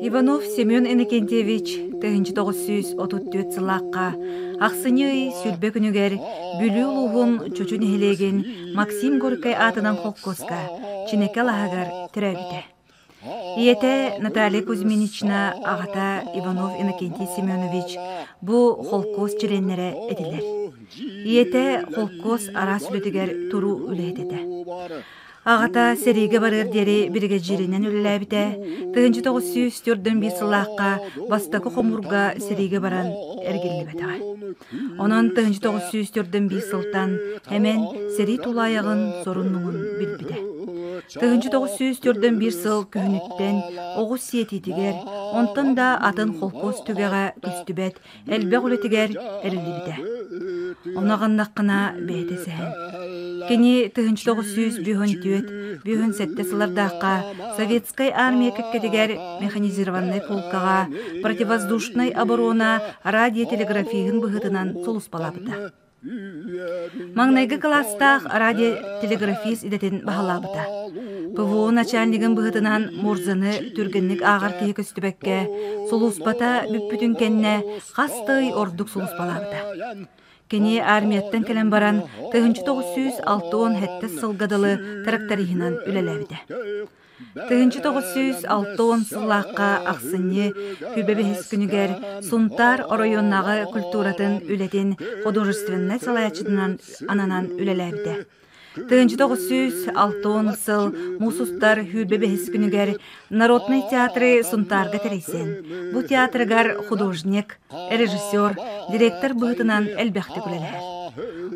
Иванов Семен Иннокентьевич 1934 сылаққа ақсыны сүрбе күнігер бүлі ұлығын чөчін хелеген Максим Горький атынан холкоска чинеке лағагар түрәбіді. Иете Наталья Кузьминична ағата Иванов Иннокентий Семенович бұ холкос чиреннері әділер. Иете холкос ара сүлетігер тұру үлейдеді. Ағата сериге барыр дері бірге жирінен үліләбіде, 1904 сылаққа бастақы қомырға сериге баран әргелі бәтіға. Онын 1904 сылтан әмен сери тулайығын сорынныңын білбіде. 1904 сыл күйініттен оғыз сиететігер, онтын да атын холкос түгеға күстібет әлбәқ үлетігер әрілі біде. Онағандаққына бәйтесіген. Кені 1904 сылардаққа советскай армия кәккедігер механизированный полкаға противоздушной оборона радиотелеграфиғын бұғытынан солыс балабыда. Маңнайғы кластақ радиотелеграфист идетін бағалабыда. ПВО начальнигін бұғытынан морзаны түргінлік ағар кейі көстібәкке солуспата бүппүтін кәнне қастай ордық солус балабыда. Кені армияттан кәлем баран 1906 сылғадылы тракторихынан үлеләбіде. 1906 сыллаққа ақсыне күбебехес күнігер Сунтар районнағы культуратын үлетін художественный салаячыдынан ананан үлеләбіде. 1906 сыл Мусустар хүлбебехес күнігер Народный театры Сунтарға тәрейсен. Бұ театрыгар художник, режиссер, директор бұғытынан әлбәқті күлелер.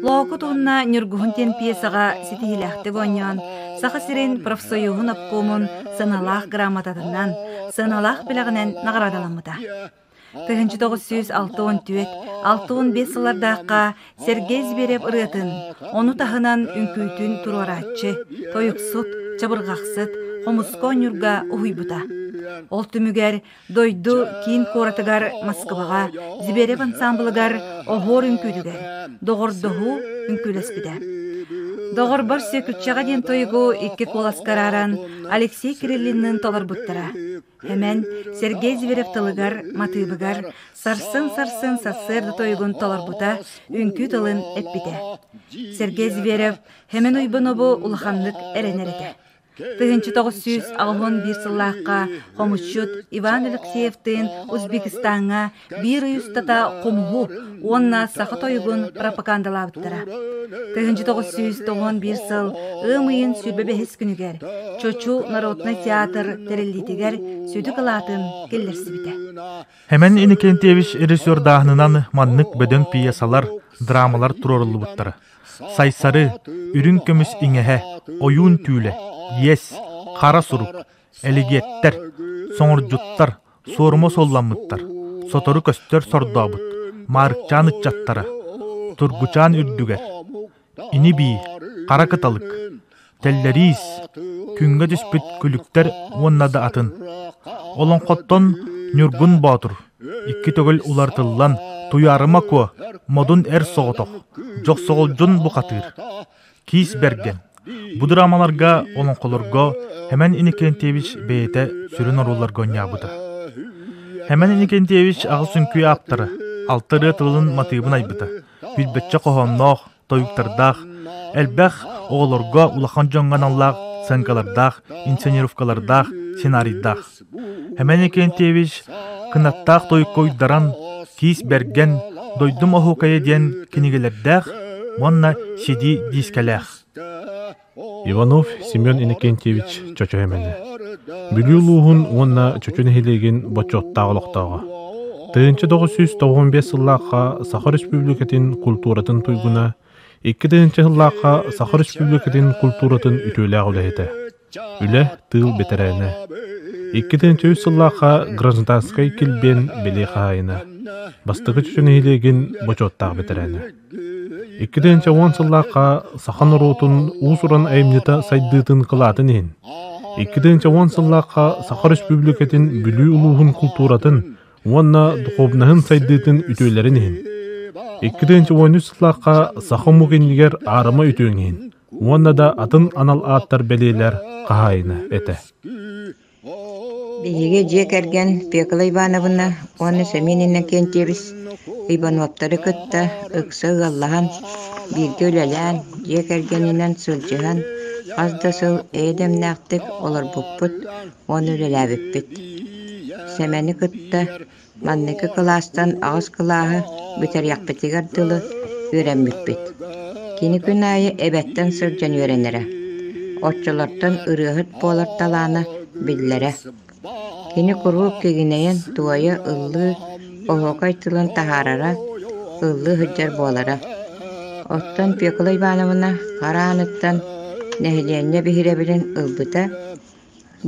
Лоғы тұғынна нүргуғын пьесаға сетихиләқті гоньян, сақы сирен профсоюғын апқомын сыналақ грамотатынан, сыналақ біліғінен нағырадаламыда. 1964-65 сылардаққа Сергей Зверев ұрғытын, оны тағынан үнкүйтін тұруаратчы, тойықсыт, чабырғақсыт, қомыско нүрға ұхойбыта. Ол түмігер дойду кейін қоратығар Москваға, Зверев ансамблығар оғыр үнкүйтігер, доғырдығы үнкүлеспіде. Доғыр бар сөкүтчаға ден тойығы екі қоласкараран Алексей Кириллиннің толар бұттыра. Hemen Sergey Zverev tılıgar, matыбыгар, сарсын сасырды тойгун толарбута, үнкү тылын эппите. Sergey Zverev hemen уйбынобу улаханлык эренереде. 1961 сыллаққа қомышчут Иван Алексеевтің Өзбекистанға бір ұйыстата қомуғу, онна сақы тойгун пропагандалабыттыра. 1991 сыл ымыйын сүрбебехес күнігер, Чочу Народный театр терелитігер сөйді қылатын келдерсібіде. Hemen Иннокентьевич режиссер дағынынан маннык бөдөн пьесалар, драмалар турорылы бұттары. Сайсары, үрін көміс иңеhe, ойын түйілі, ес, қара сұруп, әлігеттер, соңыржуттар, сорыма солламыттар, сотору көстер сордабыт, марықчан үтчаттара, тургучан үрдігер, ини бей, қара кыталык, теллерис, күнге түспіт күліктер оннады атын. Олон қоттон нүргін батыр, икки төгіл улартылан, туярыма ко, модун әр соғытоқ, жоқ соғылжын бұқатыр, кейс берген. Бұ драмаларға олон қолырға hemen Иннокентьевич бейте сүрін оруларға ойнабыды. Hemen Иннокентьевич ағы сүнкүй аптыры, алтыры тылын матыбын айбыды. Билбетче қоғамнақ, тойықтардақ, әлбәқ оғыларға улахан жоңған аллақ, сәнкалардақ, инсценировкалардақ, сценарийдақ. Hemen Иннокентьевич кынаттақ тойық койдаран, кейс берген, дойдым оғукайы ден кенегелердәқ, онна сиди дискалақ. Иванов Семен Иннокентьевич чочо хемени. Бүлүлуһун онна чочуны хилеген бочоттагылыктага. 1995 сыллакка Сахар Республикатын культуратын туйгуна, 2000 сыллакка Сахар Республикатын культуратын үтөләг үләһете. Үле тыл бетерәне. 2000 сыллакка гражданскай килбен беле хайна. Бастыгы чочуны хилеген бочоттаг бетерәне. 2010 сыллаққа сахан ротун усуран әймнета сайдытын қылатын ен. 2010 сыллаққа Сахар Республикатын бүлі улуғын культуратын, онна дұқобнағын сайдытын үтөлерін ен. 2013 сыллаққа сахан мұғыннігер арыма үтөң ен. Уонна да атын анал ааттар белилер кахайына эте. Биһиге дьиэ кэргэн Пекала Ивановна уонна Семенина кентиэбис Ивановтары кытта ыкса ыаллаһан бииргэ үлэлээн дьиэ кэргэнинэн сылдьыһан хас сыл эйдэмнээхтик олорбуппут уон үлэлээбиппит. Семени кытта манныка кылаастан аҕыс кылааһы бүтэрйахпытыгар дылы үөрэммиппит. Кини күн аайы эбэттэн сылдьан үөрэнэрэ. Оччолортон ырыаһыт буолар талаана биллэрэ. Кини курууп кигинэйэн туойа ыллыы оһуокай тылын таһаарара ыллыы сылдьар буолара. Оттон Пекала Ивановна харааныттан нэһилиэнньэ биһирэбилин ылбыта,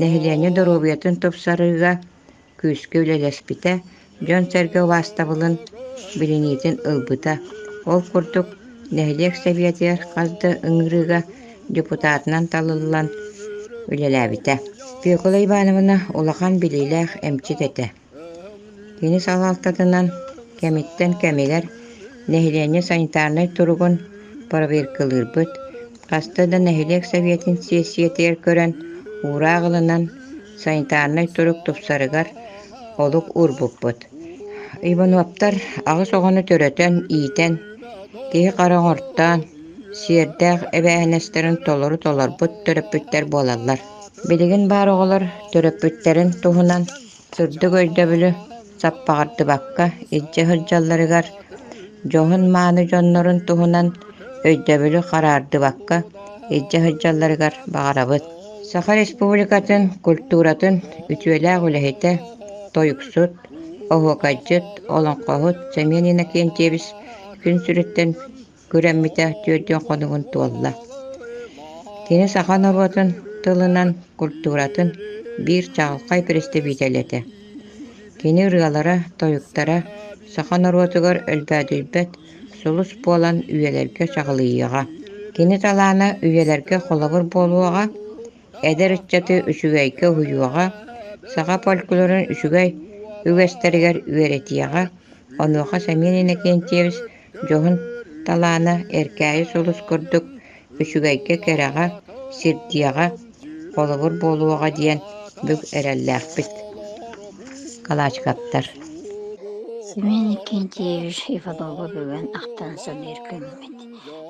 нэһилиэнньэ доруубуйатын тупсарыыга күүскө үлэлэспитэ, дьон сэргэ уаастабылын билиниитин ылбыта. Ол курдук нэһилиэх Советиэр хасда ыҥырыыга депутатынан талыллан үлэлээбитэ. Пекала Ивановна улахан билиилээх эмчит этэ. Кини салаалтатынан кэмиттэн кэмигэр нэһилиэнньэ санитарный туругун проверкалыырбыт. Хаста да нэһилиэх Советин сессиятыгар көрөн уураагылынан санитарный турук тупсарыгар олук урбуппут. Ивановтар аҕыс оҕону төрөтөн иитэн киһи хараҥортаан сиэрдээх эбээһэнэстерин толору толорбут төрөппүттэр буолаллар. Билигин баар оҕолор төрөппүттерин туһунан сырдык өйдөбүлү саппаҕардыбакка итдьэ сылдьалларыгар дьоһун мааны дьоннорун туһунан өйдөбүлү хараардыбакка итдьэ сылдьалларыгар баҕарабыт. Саха Республикатын культуратын үтүөлээх үлэһитэ тойуксут, оһуокайдьыт, олоҥхоһут Семенина кентиэбис күн сүрүттэн күрэммитэ түөрдүөн хонугун туолла. Кини саха норуотун тылынан культуратын биир чаҕалхай представителете. Кини ырыалара, тойуктара саха норуотугар өлбөөдүлбэт сулус буолан үөлэргэ чаҕылыйыаҕа. Кини талаана үөлэргэ холобур буолуаҕа, эдэр ыччаты үчүгэйгэ уһуйуаҕа, саха полкулорун үчүгэй үгэстэригэр үөретиэҕа, онуоха Семенина кентиэбис дьоһун талаана эркээйи сулус курдук үчүгэйгэ кэрэҕа, сирдиэҕа, холобур буолуаҕа диэн бүк эрэллээхпит. Калаачкаттар. Семена Кентьевич Иванова бүгін ақтан сылыр көмімет.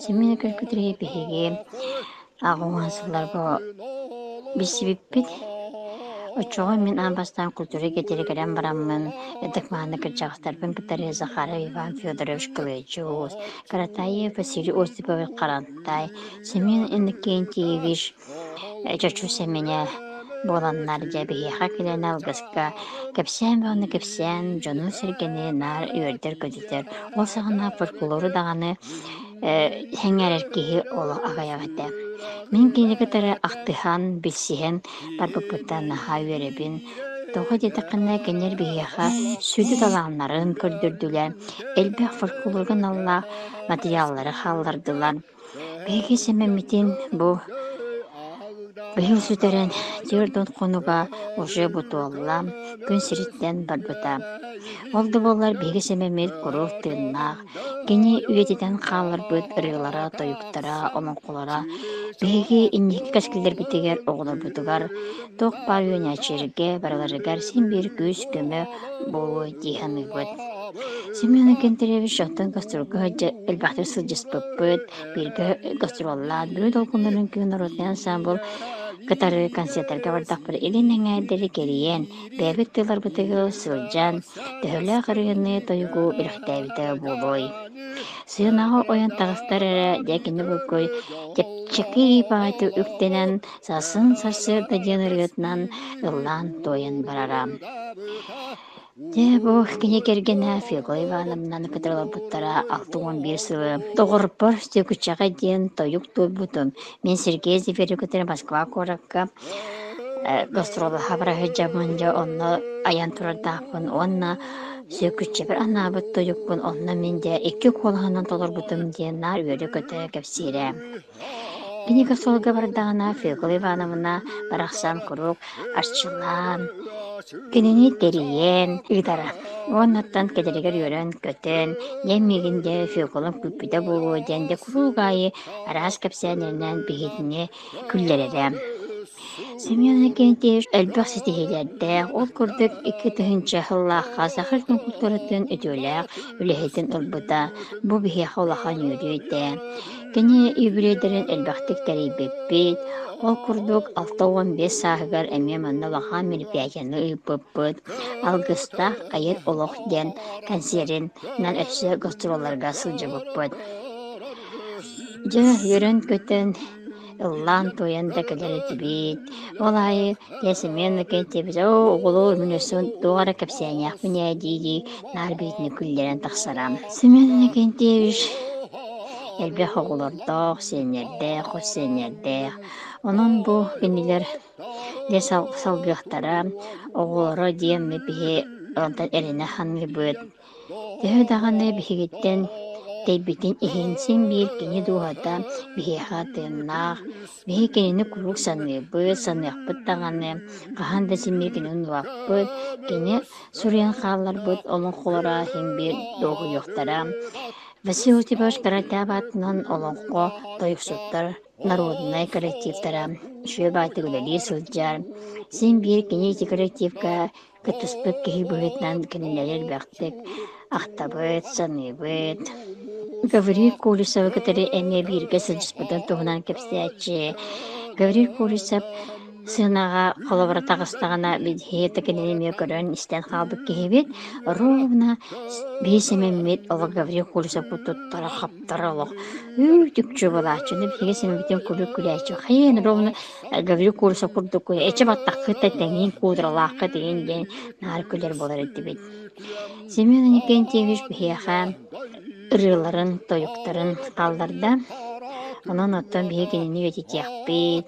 Семена көлкүтірге бігеге ағуан сыларға бісібіппет. Очоға мен анбастан культуры кетері кәрен барамын. Эдік мағаны кірчағыстарбын кітары Захаров Иван Федорович Кылычуз, Каратаев Василий Осипович Карантай, Семена Кентьевич Чачу Семеня боланнар жабиһиэхэ килэн алгыска кэпсээн бааны кэпсээн дьону сэргэни наар үөрдэр көдүтэр ол саҕана фольклору даҕаны хэҥээрэр киһи оло аҕайаҕата. Мин кинигэтэрэ ахтыһан билсиһэн барбыппыта наһаа үөрэбин тоҕо дьэтэххинэ кэннэр биһиэхэ сүдү талааннарын көрдүрдүлэр элбэх фольклоргун аллаах материаллары хааллардылар. Бэйги сэмэммитин бу быһыл сүтэрэн дьиэрдон хонуга уже бутуолла күн сириттэн барбыта. Олды боллар биһиги сэмэмит курув тыыннаах, кини үетитэн хаалларбыт ырыылара, тойуктара, олоңкулара, биһиги инники каскилдербитигэр оҕолорбутугар, туох бар үөнячиэргэ бараларыгар син биир күүс көмө болуу диэханыгбыт. Семена Кентьевич оттон гастролга элбахтар сылдьыспыппыт, бииргэ гастроллаат, бирүү толкуннарын күн народный ансамбл кытары концерттерге бардахпыр илин эҥээдери кериен, бэбик тыларбытыгы сылдьан, төһөлөөх ырыыны тойугу ирихтээбитэ буолуой. Сыынааҕы ойон таҕыстар эрэ дьээкини бүккөй чэкки баҕайты үктэнэн сасын сарсыыр да диэн ырыытынан ыллаан тойон барара. Дэ бу кини кергенэ Пекала Ивановнаны кытыраларбыттара 6-11 сылы тоҕорпор сөкүчэҕэ диэн тойук туйбутум. Мен Сергей Зиверюкытыр Москва коракка гастролаха бараһыджабынжа онно аян турардаахпын, онна сөкүччэ бир анаабыт тойукпун, онно мен де 2 колаһынан толорбутум диэн наар үөрү көтө кэпсиирэ. Кини гастролга бардагана Пекала Ивановна барахсан курук арчылаан, кинини териен ыдара Оннаттан кедеригер йөрен көтен, неммигинде фюколон күппүдө болуу денде куругайы арас кепсенеринен бихитине күллеререм. Семен Кентеш элбэх ситихилерде ол курдук 2 тыһынча хыллаахха сахырдын культуратын өтөлээх үлэхитин ылбыта бу бихи холахан юрүйдэ. Кені юбилейдерин элбэхтик терейбеппит, ол курдук 6-15 сааһыгар эме манна лахан мероприятияны ыйппыппыт, алгыстах айыр олох ден консерин нан өпсө гастролларга сылжыбыппыт. Жа йөрен көтен Ыллан тоян да кэлэрэтибит. Олайы, ясемен кентебиз, оголу мүнөсөн тугара кепсияняк мне диди нарбитни күллерен тахсарам. Семен кентебиш элбэх оголордох, сенердэх, хосенердэх. Онон бу кенилер де салгыхтара оголоро дием мепихи онтан эрене ханлыбыт. Тэхэ даганы бихигиттен Тейбитин ихинсин бир кини дуhata бихиха тымнах, бихи кинини курук саныбыт, саныхпыт таганы, кахан да симир кини унуакпыт, кини сурьян халларбыт, олон холора химбир догу йохтара. Васил Тибаш каратабатынан олонко тойуксуттар, народный коллективтара, швебайты гулали сылджар. Симбир кини ити коллективка кытыспыт кихибыгытнан кинилерер бактык, ахтабыт, саныбыт. Гаврил Колесов, который эме бирге сылжыспыдан туһунан кепсиячи. Гаврил Колесов сынага холовара тагыстагана бидхе текенеме көрөн истен халбык кehibit ровна бесемемет ала Гаврил Колесов туттара хаптаралык. Үтүкчү балачыны биге семебитен күлүкүләчү. Хайын ровна Гаврил Колесов курдук эче баттакы тетеңин кудралакка дегенден нар күлер болар эдибит. Семен Кентевич бихеха ырыларын, тойуктарын калдырда. Онон оттон бигенини ветитяқпит.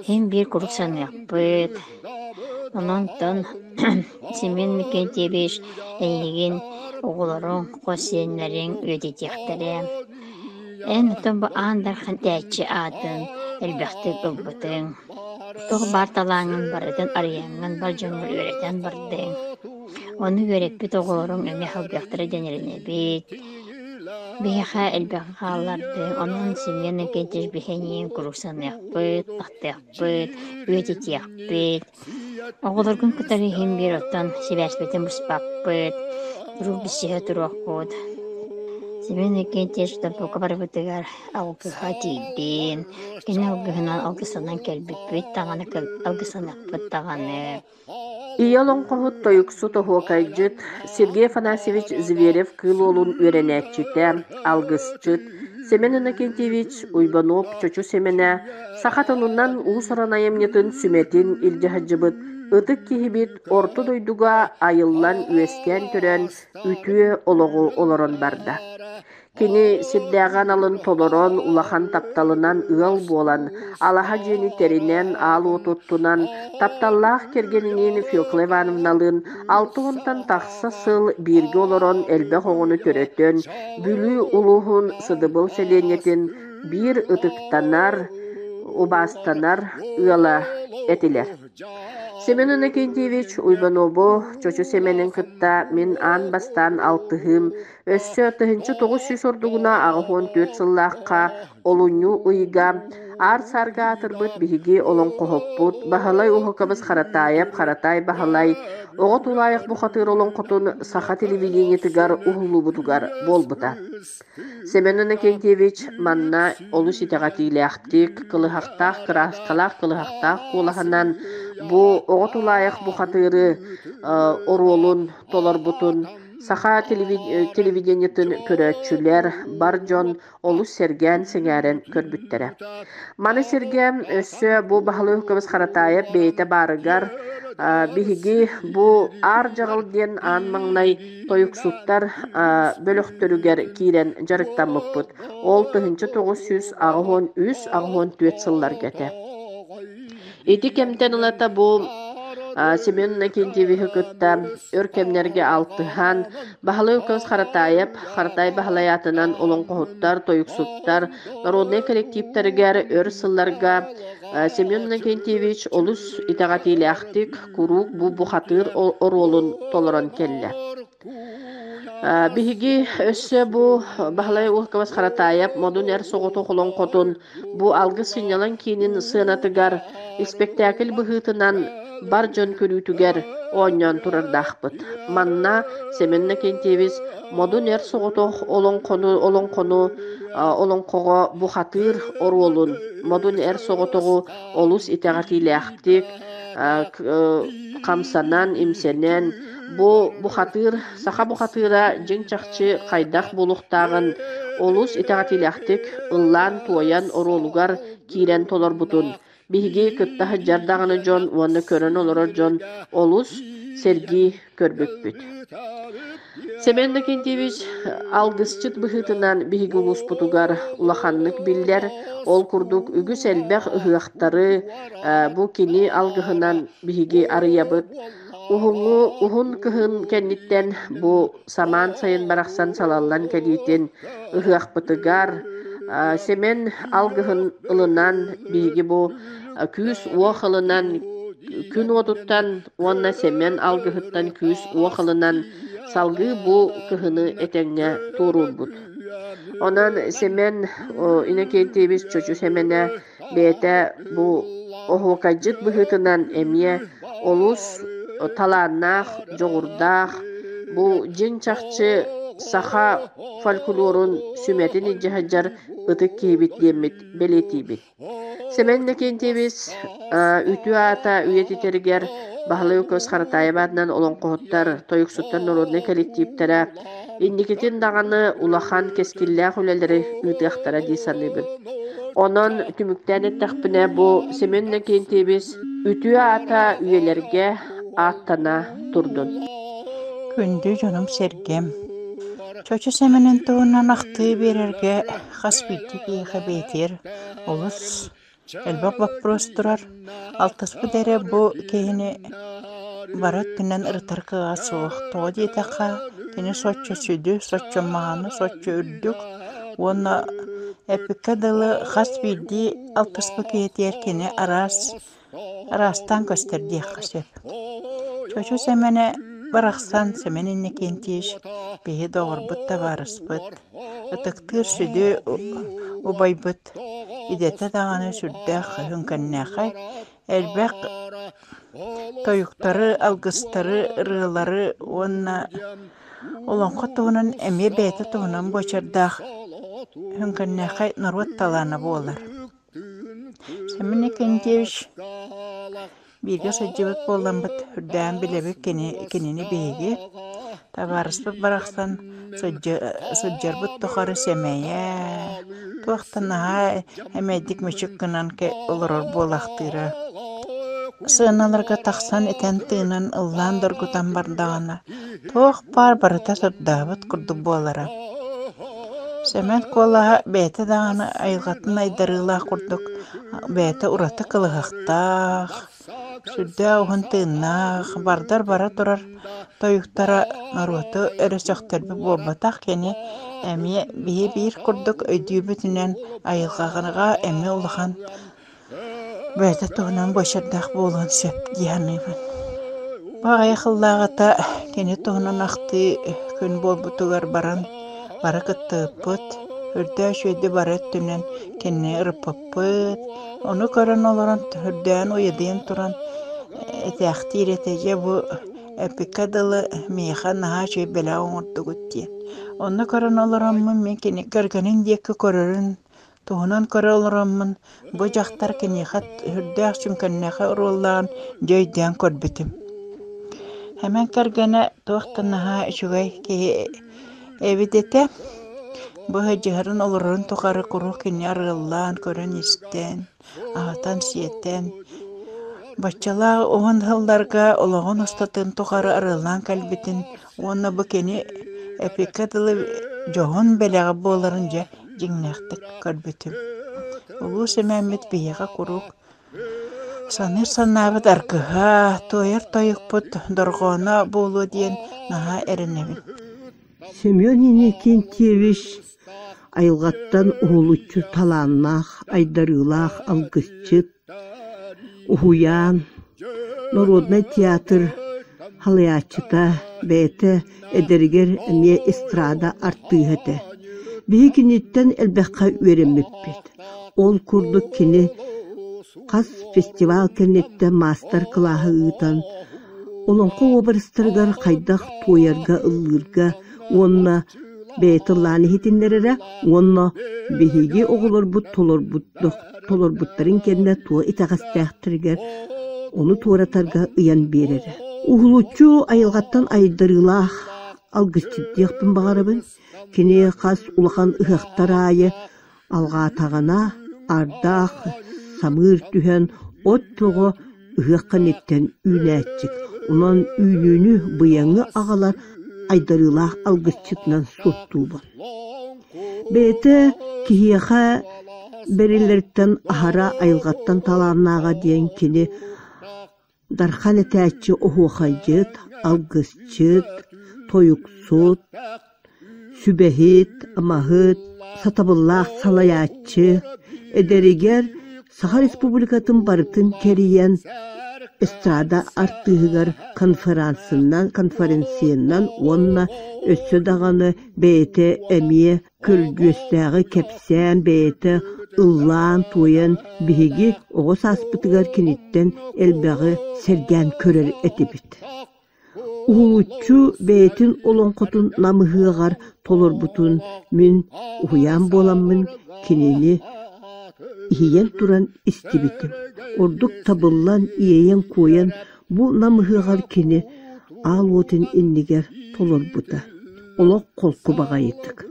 Хем бир курук саныяқпит. Онон тон Семен Кентебиш эйген оғыларын, қосенлерин ветитяқтары. Эн оттон бу андархан тәчі атын, әлбәқті ылбытын. Тоғы барталаңын бардын, арияңын бар жөңір өретен бардын. Оны өрекпит оғыларын өме халбяқтары денеріне бит. Бейха элбэхалларды, онон Семен Кентеш бихенин куруксаныяқпыт, ақтыяқпыт, өтетияқпыт. Оғыларгын кытары хем бир оттан себәспетін бұспақпыт, тұруқ бісіға тұруақпыт. Семен Кентеш тапуқа барбытыгар алғыға тейбен, кені алғығынан алғысынан кәлбітпіт тағаны, алғысанақпыт тағаны. Иялон қоғыт тойықсу тоғуакайжыт Сергей Афанасьевич Зверев кылолун өренәтчіті, алғысчыт, Семен Иннокентьевич Уйбанов чочу семене, сақатынынан ұлысаран айымнетін сүметін илжахаджыбыт, ытык кихибит орты дойдуға айыллан үескен түрен үтүе олоғу олорон барда. Кені сирдәған алын толорон улахан тапталынан ыал болан, алаха жени теринен ал отуттунан, тапталлах кергенинен Фёкла Ивановналын, алтығынтан тақсы сыл бирге олорон әлбе хоғыны төрөтөн, бүлі улуғын сыдыбыл селенетін бир ытыктанар, убастанар ыала этилер. Семен Иннокентьевич Уйбанову чочу Семенин кытта мен ан бастан алтыхым, өссө 900 ордугуна ағыхон 4 сыллаққа олуну уйга, ар сарга атырбыт биһиги олон қохоппут, бахалай ухукабыз харатай бахалай, оғот улайық бұхатыр олон қотун саха телевидениетігар ухулубутугар болбыта. Семен Иннокентьевич манна олу ситағатилияқтик, кылыхақтақ, краскалақ кылыхақтақ қолаханан бу оғот улайық бұхатыры оролун толарбутун, саха телевидениетін көрөтчүлер бар жон олу серген сеңәрен көрбүттері. Маны серген өссө бу бахалы үкіміз харатайып бейте барыгар биһиги бу ар жағылден ан маңнай тойуксуттар бөлөктөрүгер кирен жарыктамыппыт. Ол 900 ағыхон 3 ағыхон 4 сыллар кете. Эти кемтен ылата бу Семен Иннокентьевич кытта өркемнерге алтыхан, бахалы үкіміз харатай бахалаятынан олон қоғыттар, тойуксуттар, народный коллективтергер өр сылларга Семен Иннокентьевич олус итағатилияқтик, курук бу бұхатыр оролун толыран келле. Биһиги өссө бу баһлай улкабас харатайап модун эр соҕоту холон хотун бу алгы сынялан киинин сыанатыгар спектакль быһыытынан бар дьон көрүүтүгер оонньон турардахпыт. Манна Семенна Кентьевич модун эр соҕотох олоҥхоҕо бу хатыыр оруолун модун эр соҕотоҕу олус итэҕатиилээхтик хамсанан имсенен бу хатыыр саха бу хатыыра жиң чахчы хайдах булуктаагын олус итэҕатиилээхтик ыллаан туойан оруолугар киирен толорбутун биһиги кыттаһы жардаганы дьон уонна көрөн олорор дьон олус серги көрбөкпүт. Семенна Кентьевич алгысчыт быһыытынан биһиги улуспутугар улаханнык биллер ол курдук үгүс элбэх ыһыахтары бу кини алгыһынан биһиги арыйабыт. Ухун кыһын кэнниттен бу самаан сайын барахсан салаллан кэдиитин ыһыахпытыгар Семен алгыһын ылынан биһиги бу күүс уох ылынан күн отуттан уонна Семен алгыһыттан күүс уох ылынан салгыы бу кыһыны этэҥҥэ туурулбут. Онан Семен Иннокентьевич чочу Семене бээтэ бу оһуокайдьыт быһыытынан эмиэ олус талааннаах жоҕурдаах бу дьиҥ чахчы саха фольклорун сүмэтин иджаһаджар ытык киһибит диэммит белиэтиибит. Семенна Кентьевич үтүө аата үйэтитергер баһылай уккабас харатаайабаатынан олоҥхоһуттар тойуксуттар народный коллективтара инникитин даганы улахан кескиллээх үлэлэри үтүөхтара дии саныыбын. Онон түмүктэн эттэхпинэ бу Семенна Кентьевич үтүө аата үйэлэргэ ааттана турдун. Күндү дьонум сергем. Чочу Семенен туунан ахтыы берерге хас битти киэхэ бэйтиэр олус элбак вопрос турар. Алтыспы дере бу киһини барат күнэн ырытар кыга суох тоҕо диэтэхха кини соччо сүдү, соччо мааны, соччо үрдүк уонна эпикка дылы хас бидди алтыспы киэтиэр кини арастан көстөрдиэхха сөп. Чочу Семене барахсан Семен Иннокентьевич биһи доҕорбут табаарыспыт, ытыктыыр сүдү убайбыт, идэтэ даҕаны сүрдээх хүнкэннээхэй элбэх тойуктары, алгыстары, ырыылары уонна олоҥхо туһунан эмиэ бэйэтэ туһунан бочардаах хүнкэннээхэй норуот талаана буолар. Семен Иннокентьевич бииргэ сылдьыбыт буолламбыт хүрдээн билэбик кинини биһиги табаарыспыт барахсан сылдьарбыт тухары Семэйэ туохтанаһа эмэйдик мычык гынан олорор буолахтыыра. Сыаналарга тахсан этэн тыынан ыллаан доргутан бардаҕына туох барыта сырдаабыт курдук буолара. Семен куолаһа бэйэтэ даҕаны айылҕатын айдарыылаах курдук бэйэтэ ураты кылыһахтаах сүрдэ уһун тыыннаах бардар бара турар тойуктара наруоты өрөсөхтөрбү буолбатах кини эмиэ биһи биир курдук өйдүүбүтүнэн айылҕаҕыга эмиэ улахан бэйэтэ туһунан бочардаах буолуон сөп диэханыыбын. Баҕайа хыллааҕата кини туһунан ахтыы күн буолбутугар бара кыттыыппыт, үрдөө сүөдү бара өттүнэн кинини ырыппыппыт, ону көрөн олорон үрдөөн уйадыйан туран этээхтиир этеже бу эпикка дылы миэха наһаа чүй бэлэ оҥордугут диэн. Ону көрөн олоронмун мен кини көргөнүн диэкки көрөрүн туһунан көрө олоронмун бу дьахтар киниэха үрдөөх сүмкэннэхэ урууллаан дьөйдөөн көрбүтүм. Hemen кэргэнэ туохта наһаа үчүгэй киһи эбитете бу хыджыһарын олорун тухары курух кини арыыллаан көрөн истэн аһатан сиэтэн баччалаа оһун хылларга ологон устатын тухары арыылаан кэлбитин уонна бу кини эпикка дылы жоһун бэлэҕэ буоларын дьэ дьиҥнээхтик көрбүтүм. Улуу Семэммит биһиэҕэ курук саныр саннаабыт аркыһа тойар тойукпут дорҕоона буолуо диэн наһаа эрэнэбин. Семен Иннокентьевич айылғаттан уһулуччу талааннаах, айдарыылаах алгысчыт, уһуяан, народный театр халыячыта beyte ederiger emiye estrada arttığıdı. Bir kinitten elbekka üremeppet. Ol kurduk kini kas festival kennette master klahı ıtan. Olonku obarыстыргар kaydak toyarga ıllırga onna beytillani hitinlerere onna behigi oğulur but tolor butların kendine tuğa itağastağıtırgar onu tuğratarga ıyan berere. Uhuluçu ayılgattan aydırılah algıççıdiyakpın bağırabın. Kini kas ulakan ıhaktar ayı alga tağına ardağ samır tühen ot toğu ıhakkan etten üynäççik. Onun üynünü bıyanı ağalar aydarılah algıççıtnan sottuğu. Beyte kihiyaha berilerden ahara ayılgattan talannağa diyen kini darhan etәççi ohuğaycıt, algıççıt, toyuksut, sübehit, amahıt, satabıllah salayatçı, ederiger Saha Respublikatın barıtın keriyen estrada arttığıgar konferansiyandan onna össö dağını beyte emiye kölgöstägi kepsen beyte ıllan toyan bihigi oğuz aspıtıgar kinitten elbägi sergen körer etibit. Uğulutçu beytin olonkotun namıhıgar tolor butun min uyan bolamın kinini iyiyen duran istibitim. Orduk tabıllan iyeyen koyan bu namıhıgar kini al otin inniger tolor buta. Olok kolku bağayıtık.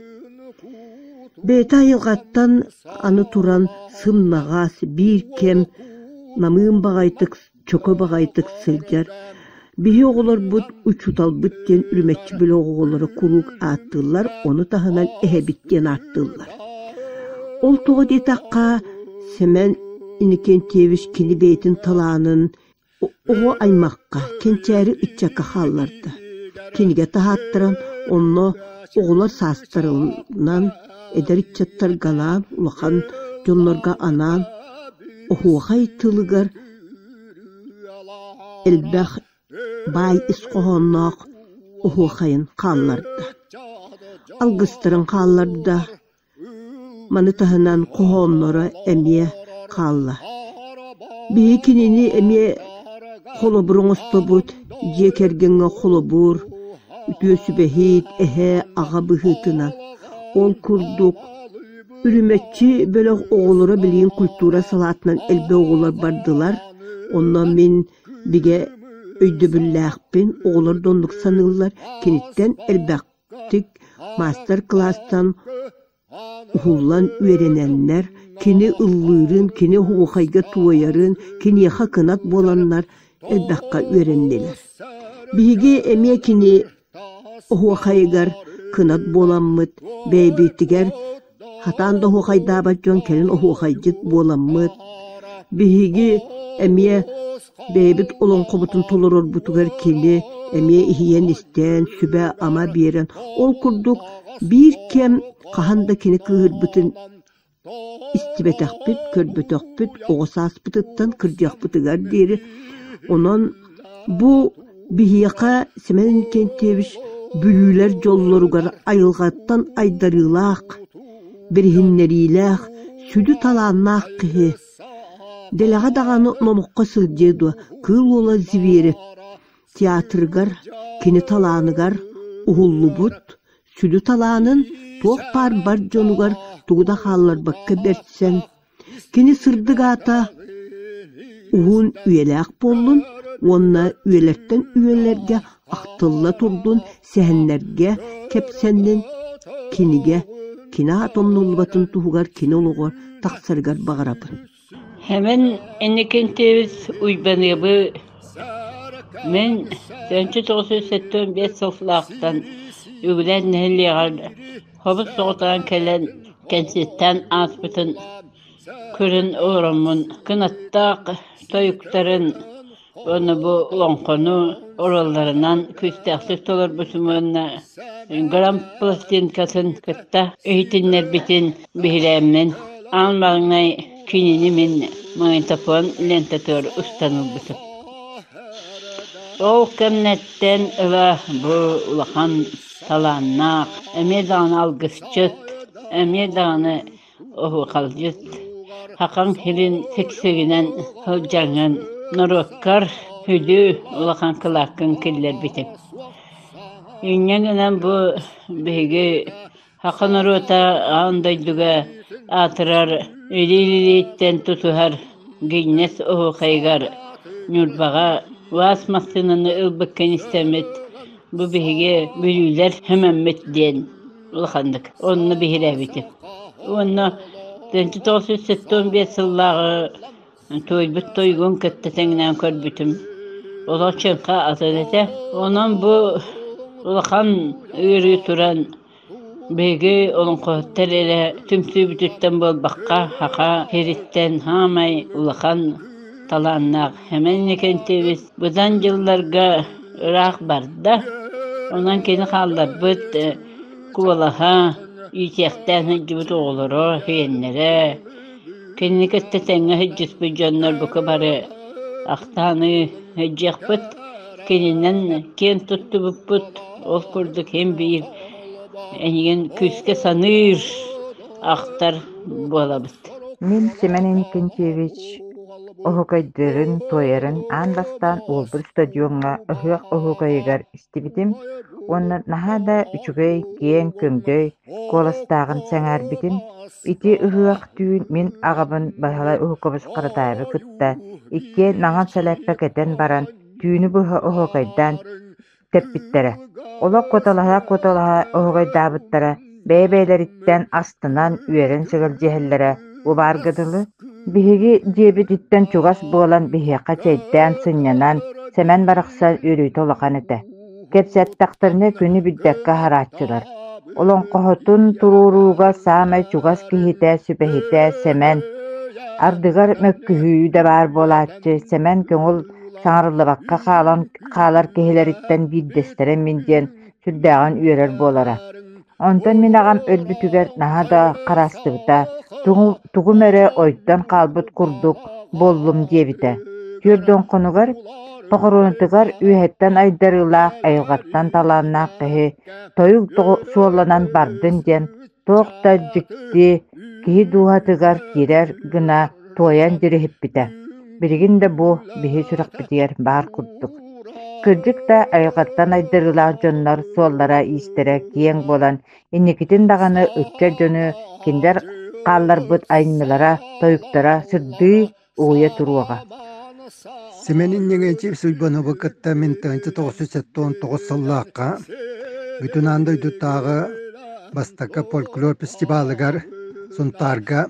Beyta ayılgattan anı turan sımnağas bir kem namığın bağayıtık, çoko bağayıtık sılcar. Bihi oğular bud uçutal bütten ürmetçi bile oğulları kuruk attılar, onu tahınan ehebitten attılar. Ol toğu detakka semen iniken teviş kini beytin talağının oğu aymakka, kençeri iççaka hallardı. Kinige tahattıran onu oğular sastırılan eder iççattar galan, ulakan jonlarga anan, oğuğay tılıgar elbək bay iskohonnoq oğuğayın qallardı. Algıstırın qallardı da manı tahınan kohonlara emiye qalla. Bihikinini emiye xoloburun ostobut, jekergenge xolobur, ütüsü behit, ehe ağa bıhıtına. Ol kurduk. Ürümetçi böyle oğullara bilin kultura salatından elbe oğullar bardılar. Ondan min bige öydü billahpin oğullar donduk sanırlar. Kinitten elbektik master class'tan uhullan öğrenenler, kini ıllırın, kini huğayga tuğayarın, kini yakakınat bolanlar elbekka öğrendiler. Bigi emiye kini huğaygar kınat bolanmıt, beybitiger, hatan da huğayda bacon kelin huğaycıt bolanmıt. Bigi emiye beybit olan komutun tolurur butugar kini, emiye ihiyen isten, sübe ama biren. Ol kurduk bir kem kahandakini kıhırbıtın istibetakbit, körbetakbit, oğusasbıtıttan kırdiakbıtıgar deri. Onun bu bihiyaka semenin kenteviş bülüler jollorugar ayılgattan aydarılaq, birhinnerilaq, südü talannaq kıhi. Delağa dağanı nomukka sıljedu, kıl ola ziveri. Tiyatrgar, kini talanıgar, uhullubut, südü talanın toq bar jonugar tuğda hallar bakka bertsen. Kini sırdıgata uhun üyelaq bollun, onna üyelerden üyelerge aktılla turdun, sehenlerge kepsendin, kinige, kina atomlu batın tuğugar kini oluğur, taksargar bağırabın. Hemen enneken teviz uybanıbı, men 1975 soflaqtan ügülen nehliğar, hobus soğutan kelen kensitten asbıtın, körün uğramun, kınattaq, toyukların, onu bu lonkonu orallarından küstahsız olur bütümünne gram plastinkasın kıtta eğitimler bitin bihilemmin almağına kinini min mağintafon lentatör ustanıl bütün. Ол кемнеттен ыла бу улахан таланнақ, әме дағаны алгысчыт, әме дағаны оғы қалжыт. Хақан хилин сексегінен хылжаңын нұрыққар хүді улахан кылаққын келлер бітіп. Үйнен бу бейгі хақан ұрута ағындайдыға атырар үлілілеттен тұтығар гейнес оғы қайғар нүрбаға вас мастынаны ылбықкен істемет бу бейге бүлілер хәмәммет ден улахандық. Онны бейірә бітіп. Онны 1975 yıllağı toybut toygun kıttı tengden körbütüm. Ola çırka atılete. Onun bu ulakan ürü turan begi olun kohtar ile tümsü bütütten bol bakka haka heritten hamay ulakan talannak. Hemen nekentiviz. Budan yıllarga ırak barda. Ondan kendi kallar büt kuvalaha İçekten hıccıbıt oğluru, hüyenlere. Kendini kıttetene hıccıs bücönler bu kabarı. Aktanı hıccık büt. Kendinden ken tuttu büt. Ol kurduk hem bir. Enigen küske sanır. Aktar bola büt. Min Semen Nikentьевич Ohokaydyrin toyarın andastan olbur stadyonga ohokaygar istibitim. Onlar nahada üçügey giyen kömдөй kolastağın senger bitim. İti ıhıaq tüün min ağabın bahalay ohokabız qaratayı kıtta. İkke nagan salakpa keten baran tüünü buha ohokaydan teppittere. Ola kotalaha ohokaydabittara beybeyleritten astınan üyeren sıgıl cehellere bu bargıdılı. Bihigi diyebetitten çoğas boğalan bihiqa çeyden sınyanan semen baraqsa ürüy tolakan ete. Kepset taktırını günü biddekka haratçılar. Olon kohotun tururuga samay çoğas kihite süpehite semen. Ardıgar mökkühüyü de bar bolatçı semen köngül sanarlı bakka kalar kehileritten biddestere minden süddağın üyerer bolara. Ondan min ağam ölbütüger naha da karastıgda tuğum ere oyttan kalbıt kurduk bollum diyebite. Yurdun konugar toquruntugar üyetten aydarılaq ayılgattan talanaq kehi toyuk suolanan bardın den toqta jikti kihi duhatıgar kirer gına toyan diri hippite. Birigin de bu bihi sürak bitiyer bar kurduk. Kırcık da ayılgattan aydarılaq jonlar suollara istere kiyen bolan innikitin dağını ötçe jonu kinder qallar bıt aynılara toyuktara sırdıy uğuya turuaga. Semenin nengeci suybana vakıtta min tığınca 979 sallaqqa bütün anday dutağı bastaka folklor festivalıgar suntarga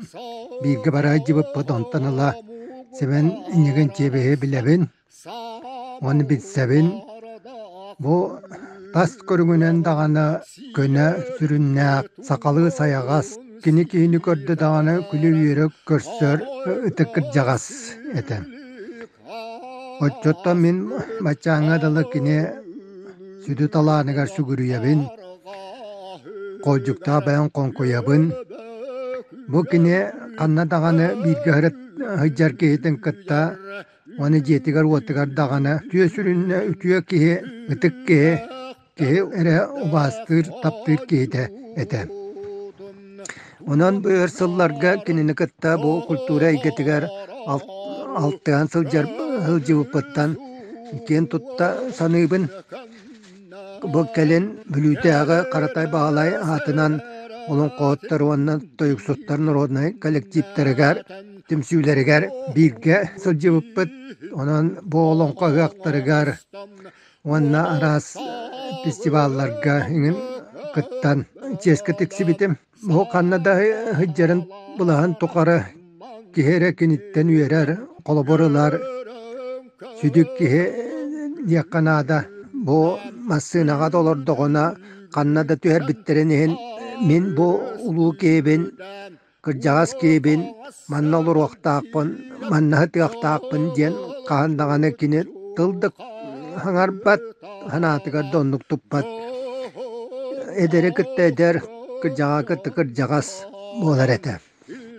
bilgi baray jibip patontanala semen nengeci behe bilebin onu bilsebin bu tas körüngünen dağına köne sürünnak sakalı sayağas kini kini kördü dağına külü yürek körsör ıtıkır jağas etem. Oçotta min maçanga dalı kini südü talağını karşı gürüyebin kolcukta bayan konkoyabın bu kini kanna dağını bilgi hırat hıccar kehiten kıtta onu jetigar otıgar dağına tüye sürünne ütüye kehe ıtık kehe ere obastır taptır kehite etem. Onan bu ersıllarga kinini kıtta bu kultura igetigar alttan sılcar hılcıvıpıttan ken tutta sanıybın bu kelen bülüteaga karatay bağlay hatınan olun qoğuttar ondan toyuk suttar narodnay kolektivterigar timsüylerigar bilge sılcıvıpıt onan bu olun qoğuaqtarigar onna aras festivallarga ingin kıttan çeski teksibitim bu kannada hıccarın bulahan tuqara kihere kinitten üyerer kolaboralar südük kihe yakanada bu masınaga dolar doğuna kannada tüher bitterenihin min bu ulu kebin kırcağız kebin manna olur vaqtaqpın manna hıtaqtaqpın diyen kahandağına kini tıldık hangar bat hanatıgar donnuk tuppat edere kıtta eder kırcağa kıtta kırcağız bolar ete.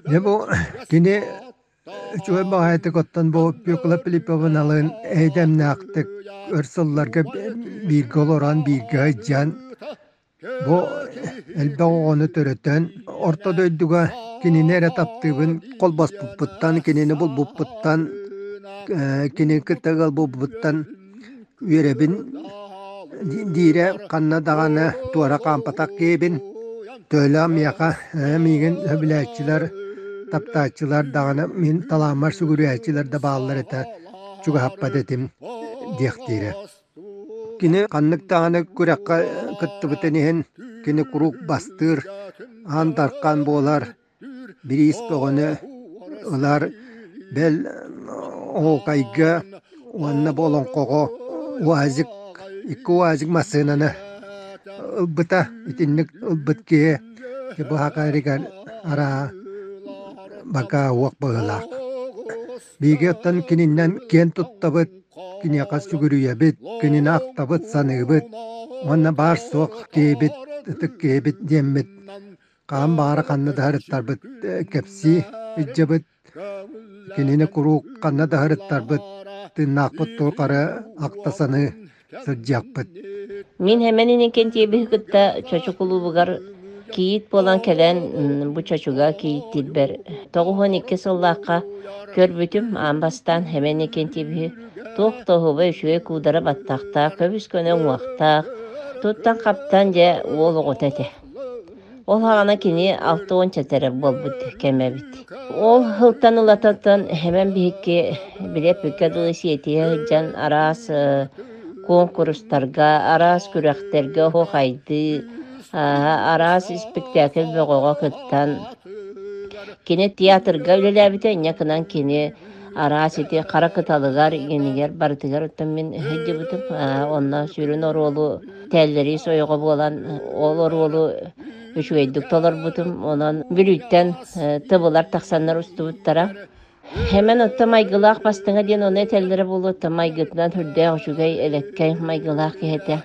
Ne bu kini Çoğu bahayeti kottan bu Piyokla Filipov'un alın eydemne aktık. Örsallarga bir gol oran bir gaycan. Bu elbe onu töreten orta döydüga kini nere taptığın kol bas puputtan kini bul puputtan kini kıtagal puputtan ürebin dire kanna dağına tuara kampatak gebin tölam yaka migin biletçiler taptaçılar dağına min talamar suguriyatçılar da bağlar ete çuga happat etim diyektire. Kini kanlık dağına kurakka kıttıbıtenihin kini kuruk bastır an tarkan boğlar bir ispeğini ular bel o kayga wanna bolon kogo wazik iku wazik masınanı ılbıta itinlik ılbıtkiye ki bu hakarikan ara baka wak bağlak bigetten kininden ken tuttabıt kini yakas suguruyabit kini naktabıt sanıbıt wanna bar sok kebit tık kebit diyembit kan bara kanna daharitarbıt kepsi icabıt kinine kuruk kanna daharitarbıt tırnakpıt tolkara aktasanı sırcakpıt. Min hemen iniken diye bir hıkıtta çocukluğu bugar kiyit bolan kelen bu çocuğa kiyit dilber. Toğuhun iki sollaka körbütüm ambastan hemen iniken diye bir toğu ve şüye kudara battakta köbüs könen vakta tuttan kaptan je oğlu ötete. Ol hağana kini 6-10 çetere bolbut kemebit. Ol hıltan ılatatan hemen bir hikki bilep hükkadığı siyetiye can aras konkurslarga, aras kürekterge hoğaydı, aras spektakl beğoğa kıttan. Kini tiyatrga ülelebiten yakınan kini aras iti kara kıtalıgar, yeniger, barıtıgar ötten min hıcı butum. Onna sürün orolu telleri soyuğa bolan ol orolu üçüydük dolar butum. Ondan bülütten tıbılar taksanlar üstü buttara. Hemen otta maygılaq bastığına diyen onu etelleri bulu otta maygıtından hürdey oşugay elekkay maygılaq kehete.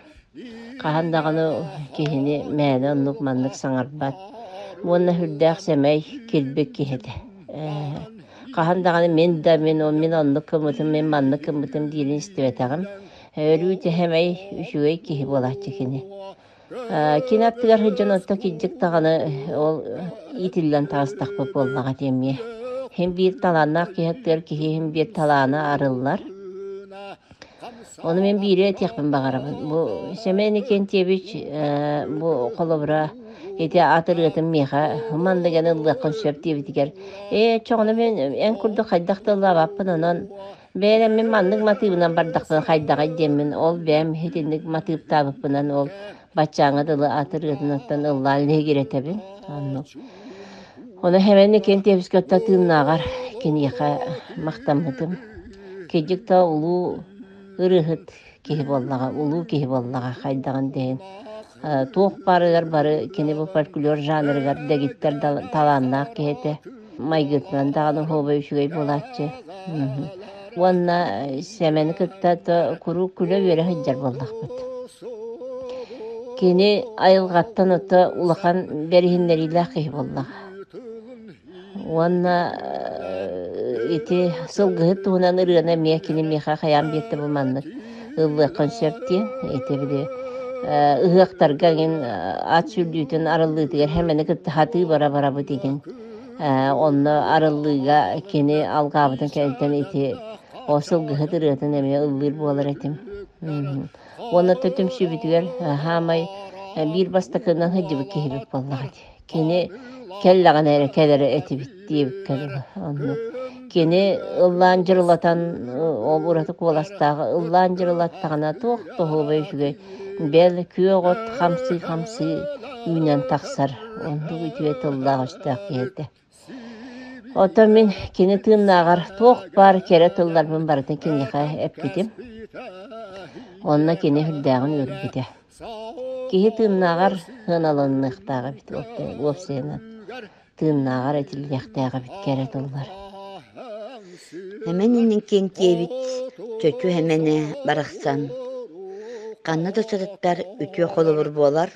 Kahandağını kehini meyne onluk manlık sanarbat. Bununla hürdey semey kilbek kehete. Kahandağını men onluk kımıtım, men manlık kımıtım dilin istivetağım. Rüyte hemey üşügay kehi bolaqçı kini. Kinattıgar hıccan otta kicik tağını ol itillen tağıstak pop ollağa demeye. Hem bir talana kehekler ki hem bir talana arıllar. Onu men biri etekben bağırabın. Bu Semeni Kentiyevich bu kolobra ete atırgıtın meha. Manda gene ıllıqın söp debitiger. Çoğunu ben en kurdu kaydaqtı lavapın onun. Benim men mandık matıyıbından bardaqtın kaydaqay demin. Ol benim hetindik matıyıp tabıpından ol. Batçağına dılı atırgıtın ıllaline giretebin. Onu hemen eken tepskötta tığınağar keniyaka maqtamıdım. Kecik ta ulu ırıhıt kehi bollağa, ulu kehi bollağa kaydağın deyin. Tuğuk barıgar barı keni bu folklor janrıgar degitler talanlaq kehete. Maygıtman dağının hoba üşügey bolatçı. Onna semeni kıtta da kuru küle veri hıccar bollaq bıt. Keni ayılgattan ota ulaqan berihinleriyle kehi bollağa. Wanna iti sılgıhı tuğunan ırığına miyakini miyaqa kayam bette bu manlık. Illı konsepti iti bile ığıqtarga gen at sürdüğütün arıllığı diger hemen kıttı hatı bara bu degen. Onu arıllığıga keni algabıdın kelden iti o sılgıhı ırığıtın emiye ıllıır boğalar etim. Onu tötüm sübütüger hamay bir bastakından hıcıbı kehibip bollağı. Keni kellağın erekeleri eti bittiği bükkedili. Keni ıllan jırılatan o buratı kolastağı ıllan jırılattağına toğu beşüge bel küyoğut hamsi üynen taqsar. Ondu ütüvet ıllağı üstağ kehete. Ota min keni tığınağar toğ bar kere tıllarmın barıtın keniqa ep gidim. Onna keni hüldağın örgüde. Kehi tığınağar hınalanlıqtağı bit opsiyonat. Tığınağar etiliyaqtağı bit kere tıllar. Hemen inin Kentiyevich çöçü hemene baraqsan. Kanna da sadıttar ütüye kolubur bolar.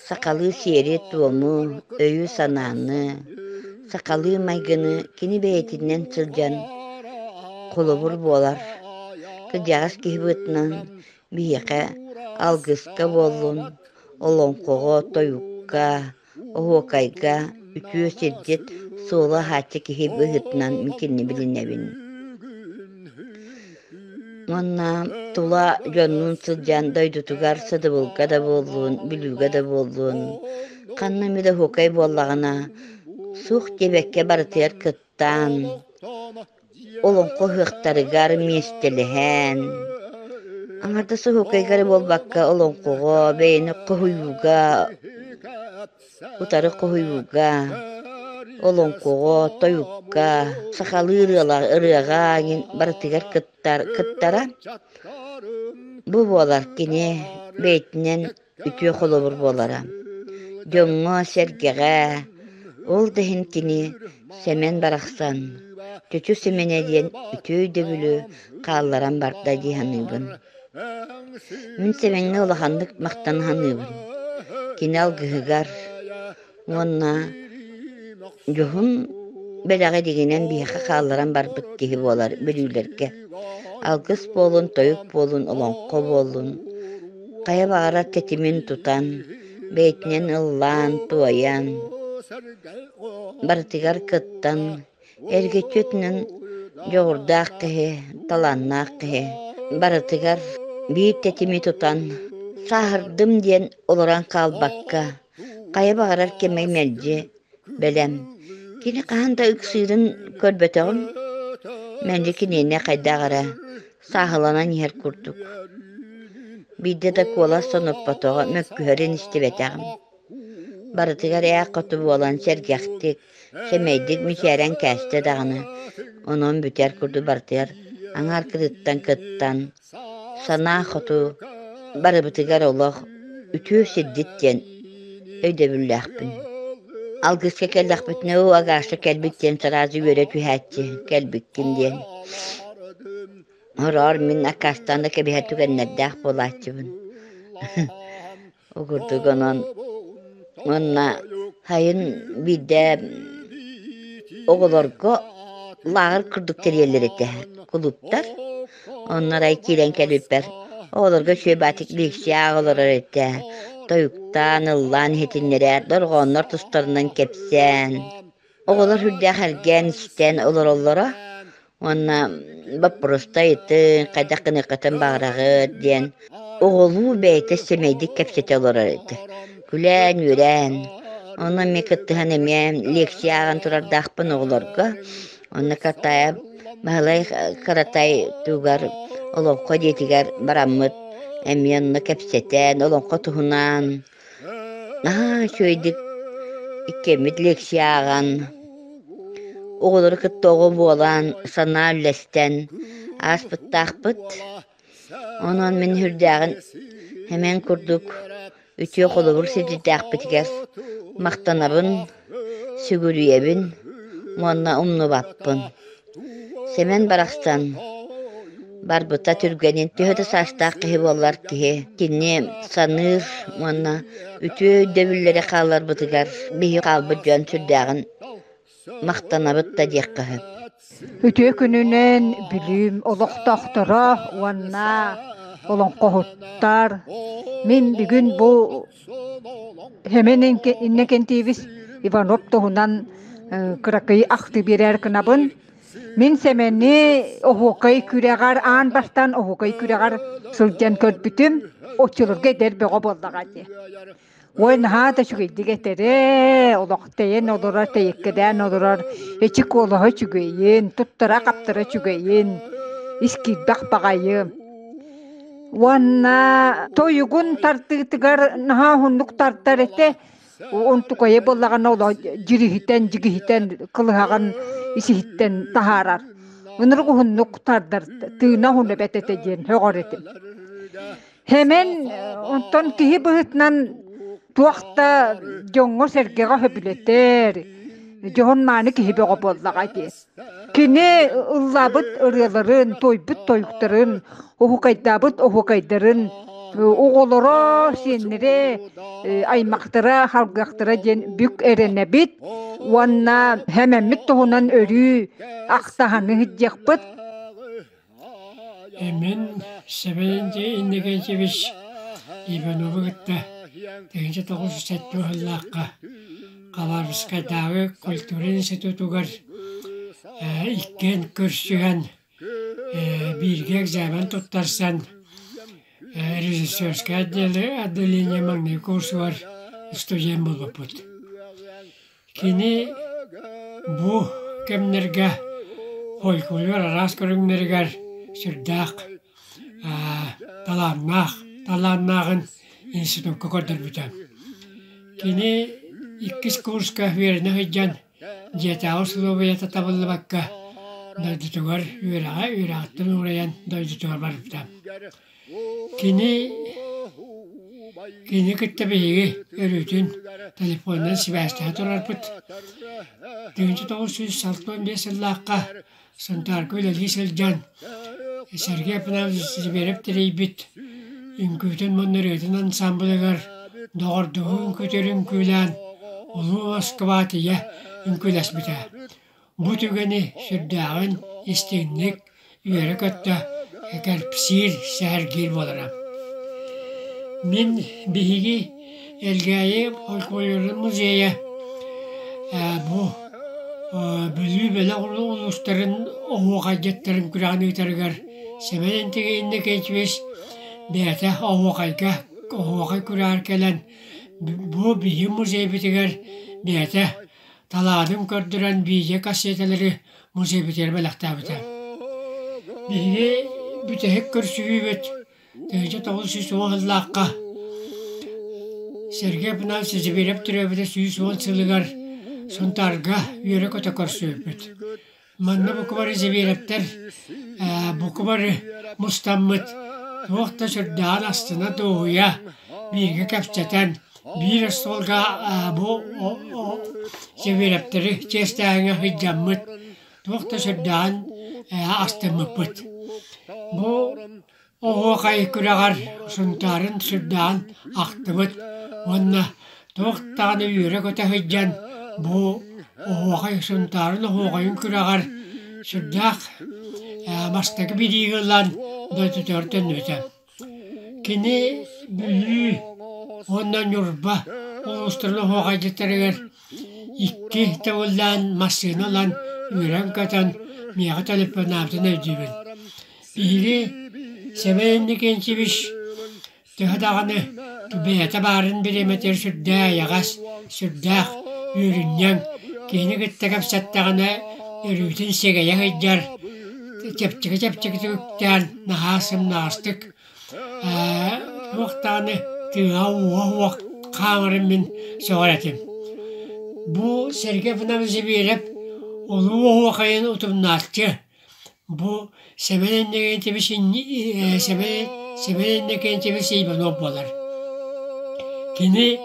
Sakalı siyeri tuğumu, öyü sanağını, Sakalı maygını kini beyetinden sılcan kolobur bolar. Kıcağız kihbıtnan biyeke algıska bollun. Olonkogo toyukka, ohokayga, üçü seddet sola haçı kihbıtnan mikinni bilinebin. Onna tula jonnun sılcan doydutugar sadıbılga da bollun, bilüga da bollun. Kanna da hokay bollağına suh cebekke barıtıyar kıttan. Olonko hıqtarıgar mestelihen. Anardası hokaygar bolbakka olonkogo, beyni qohuyuga, utarı qohuyuga, olonkogo, toyukka, sakalı ırıga, barıtıyar kıttara. Bu bolar kine beytinen ütüye kolobur bolara. Jongo sergege, ol dehin kini semen baraksan. Çöçü semene diyen ütüy dövülü kallaran barda dihanıbın. Min semenge olahandık maktan hanıbın. Kini algıhıgar. Onna johun belaga diginen biyaka kallaran barbıt dihi bolar bölülerke. Algıs bolun, toyuk bolun, olonko bolun. Kaya bağıra tetimin tutan, beytinen ıllan, tuayan. Bartigar kıttan, ergeçötünün yoğurdaq kehe, talannaq kehe. Bartigar büyük tetimi tutan, sahırdım diyen oloran kalbakka. Kaya bağırar kemey melci, belem. Kini kahanda üksürün kölbeteğim, mence kinine kaydağıra, sahılanan yer kurduk. Bide de kola sonup batoğa mökkühörün istibeteğim. Barıtıgar eğakotu bolan sergektik, semeydik müçeren kəste dağını. Onun büter kurdu barıtıgar, anar kırıttan kıttan. Sana kotu, barıtıgar olaq, ütü sidditten, öyde bülləkbin. Algıska kellakbitne o agaçta kelbitten sarazı göre tühətçi, kelbikkin diyen. Horar min akastanda kebihe tügennerdaq bolatçıbın. Okurduk onun. Onna hayın bir de oğularga lağır kırdık teriyerler ete kuluptar. Onlar ay kiren kelüpper. Oğularga şöbatik liksya oğular ete. Toyuktan ıllan hetinlere dorgonlar tustlarından kepsen. Oğular hürdek ergen isten olur onlara. Onna bapprosta eti kaydak kınıkatan bağırağı diyen. Oğulu beyte semeydik kepsete olur ete. Gülen yüren. Ona mekattıhan emem leksiyağın turar dağpın oğlarga. Ona kartaya bağlay karatay tuğar olonko detigar baramıt. Emyanına kepseten olonko tuhunan. Şöydik ikemit leksiyağın. Oğları kıttoğu boğulan sana ülesten. Aspıt dağpıt. Onun min hürdağın hemen kurduk. Ütüye kolubur sedidaq bitiger. Maktanabın, sügürüyebin, monna umnu bappın. Semen barakstan, barbıta türgenin tühöde saçtaq kihi bollar kihi. Kinni sanır, monna ütü dövülleri kallar bitiger. Bihi kalbı jön sürdağın maktanabıt da diyek kihip. Ütüye gününen bilüm, oloqtaqtıra, vanna, olon kohuttar. Min bugün bu hemen innekentivis Ivanov tohunan kırakayı aktı birer kınabın. Min semeni ohokay küregar an baştan ohokay küregar sılcan körpütüm oçulurga eder beğo bollağadı. Oy naha da şu giydi getere oloqtayen olurar teyekkeden olurar eçik olağı çügeyin tuttara kaptıra çügeyin iski bakbağayı. Wanna toyugun tartıtıgar naha hunnuk tartar ete ontukaya bollağan ola jirihiten jigihiten kılıhagan isihiten taharar. Onurgu hunnuk tardar tığına hunne betetejen högor etim. Hemen onton kihi bıhıtnan tuaqta jongo sergega höbületer. Johon mani kihi beğo bollağaydı. Kini ıllabıt ırıyaların, toybut toyukların, ohukaytabıt ohukaydarın Oğoloro senlere aymaqtıra, halqaqtıra gen büyük erenebit. Wanna hememmit tohunan örü aqtahanı hicjaqpıt. Emin sebenince indegençeviş İvanovu gitti. Tegince 907 hıllaqqa Qabarbiska dağı Kultur İnstitutugar ikken kürsügen birgek zaman tuttarsan rejissörska adelinya magni kursu var studyen buluput. Kini bu kemnerge folklor aras körüngnerger sürdaq talanmağın institutka kodar bitem. Kini ikkis kurska verine hıcan jeta oslovaya tatabalı bakka daydıtugar ürattın uğrayan daydıtugar var bitem. Kini kıtta beyi örütün telefondan sibastaya turar put. Dönce 965 yıllıqqa Santarko ile liselcan Sergey Pınavcısı verip tereybit. Ünkütün monörütün ansamblıgar doğurduğu ünkütörün külen ulu Moskvatiye ünküles bite. Bu tügeni sürdağın istenlik üyere katta kalpsir sergil bolarım. Min bihigi elgaye folklorun müzeye bu bölü bele ulusların oğuqaycatların kürağını targar semenen tegeyinde geçmiş beyate oğuqayga oğuqay kürar kelen bu bihi müzeye bitigar beyate taladım kördüren biye kaseteleri müzeye bitir belakta biter. Bihi bütehek kürsüyü bit Teyce 910 hıllaqqa Sergey Pınavcısı verip türebide 110 sılıgar Suntarga yürek otakar söhbet. Manna bu kubarı zevirepter, bu kubarı mustammıt. Tuğda sürdağın astına doğuya birge kapçatan bir solga bu zevirepteri çestağına hıccammıt. Tuğda sürdağın astımıpıt. Bu oğuqay küragar suntarın sürdağın aktımıt. Onunla tuğdağını yürek otak hıccan. Bu oğuqay suntarın oğuqayın küragar sürdağ mastaki bir yığılan dötütörtön ötem. Kini büyü ondan yurba ulusturlu oğuqaycıtlarıgar iki tavuldan masını olan üren katan miyağı talıpın abdın evcibin. Biri sebeyenlik ençibiş tıhadağını tübeyete barın bir emeter sürdağ yağas sürdağ yürünyen kini gitti kapsattağına örütün segeye hıccar çepçiki tükten nahasım nahastık tuğtanı tığa uğuq kamarım min soğratim. Bu Sergey Pınavcısı verip olu uğuqayın utumnaatçı. Bu semenenle kentebisi İvanov bolar. Kini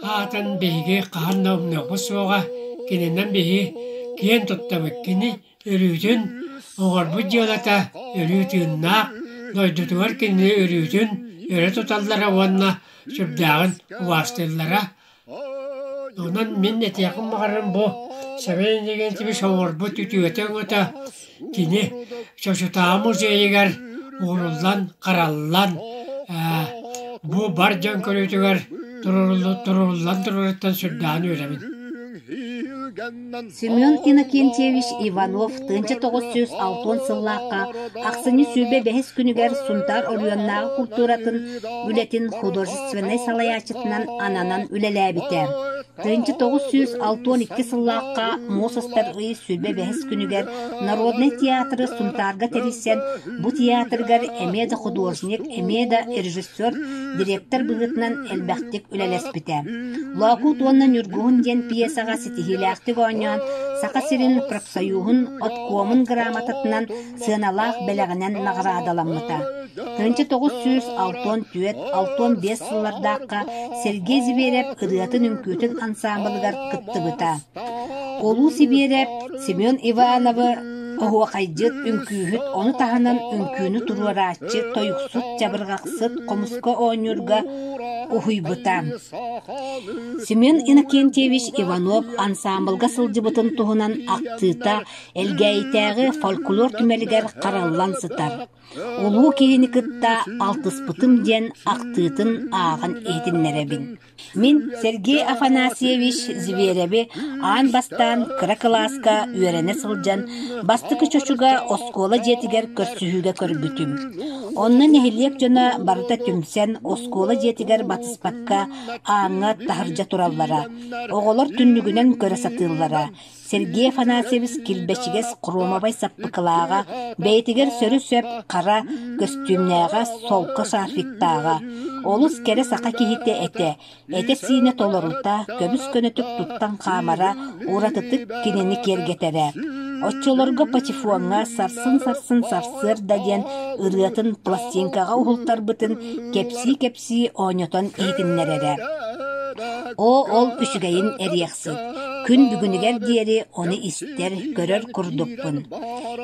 Atan behi qahanna naqsuga kininden behi kiyen tuttabık kini örütün oğarbu jolata örütün naq doydutuvar kini örütün öre tutallara vanna sürdağın vasıtıllara. Ondan minnet yakın bakarım bu sebenin degen tibi soğarbu tütüyeten ota kini çoşutağı muzeyigar uğrullan karallan bu barcan körütügar Turullan sürdağını öğrenin. Семен Иннокентьевич Иванов тынча 906 сыллаққа ақсыны сүйбе бәхес күнігер сунтар орионнағы культуратын үлетін художественный салаячытынан ананан үлеләбіті. Тынча 962 сыллаққа Мосостар үй сүйбе бәхес күнігер Народный театры сунтарға тересен бұ театргар әмеда художник, әмеда режиссер, директор бұғытынан әлбәқтік үлеләспіті. Лақут онын үргуғын ден пьесаға сетихиләқтік ойнан, сақасырын профсоюғын откомын грамотатынан сыналақ бәләғінен нағырадаламыта. Тынчы 964-65 сыллардаққа Сергей Зибереп ырыатын үмкөтін ансамблыгар кытты бұта. Олу Сибереп Семен Ивановы Оһуакайдьыт үңкүүһүт ону таһанан үңкүүнү туруарааччы тойуксут жабыргаксыт комуска оонньурга уһуйбыта. Семен Иннокентьевич Иванов ансамблга сылдьыбытын туһунан актыыта элгэйитээги фольклор түмэлигэр караллан сытар. Улуу киһини кытта алтыспытым диэн актыытын ааган эйтиннеребин. Мин Сергей Афанасьевич Звереби аан бастаан кыра класска үөрене сылдьан бастыкы чочуга оскуола диэтигэр көрсүһүүгэ көрбүтүм. Онна нэһилиэк дьона барыта түмсен оскуола диэтигэр батыспакка ааҥа таһырдьа тураллара, оҕолор түннүгүнэн көрө сатыыллара. Сергей Афанасьевич килбэчигес куруомабай саппыкылаага, бэйтигер сөрү сөп кара костюмнээга солка шарфиктаага. Олус кере сака кихите эте сине толорута, көбүс көнөтүк туттан камара, уратытык кинени кергетере. Оччолорго патефонга сарсын сарсыр да диэн ырыатын пластинкага ухултарбытын кепси ооньотон иитиннерере. Ол үчүгейин эриэхсит. Күн бүгүнүгер диэри оны истер көрөр курдукпун.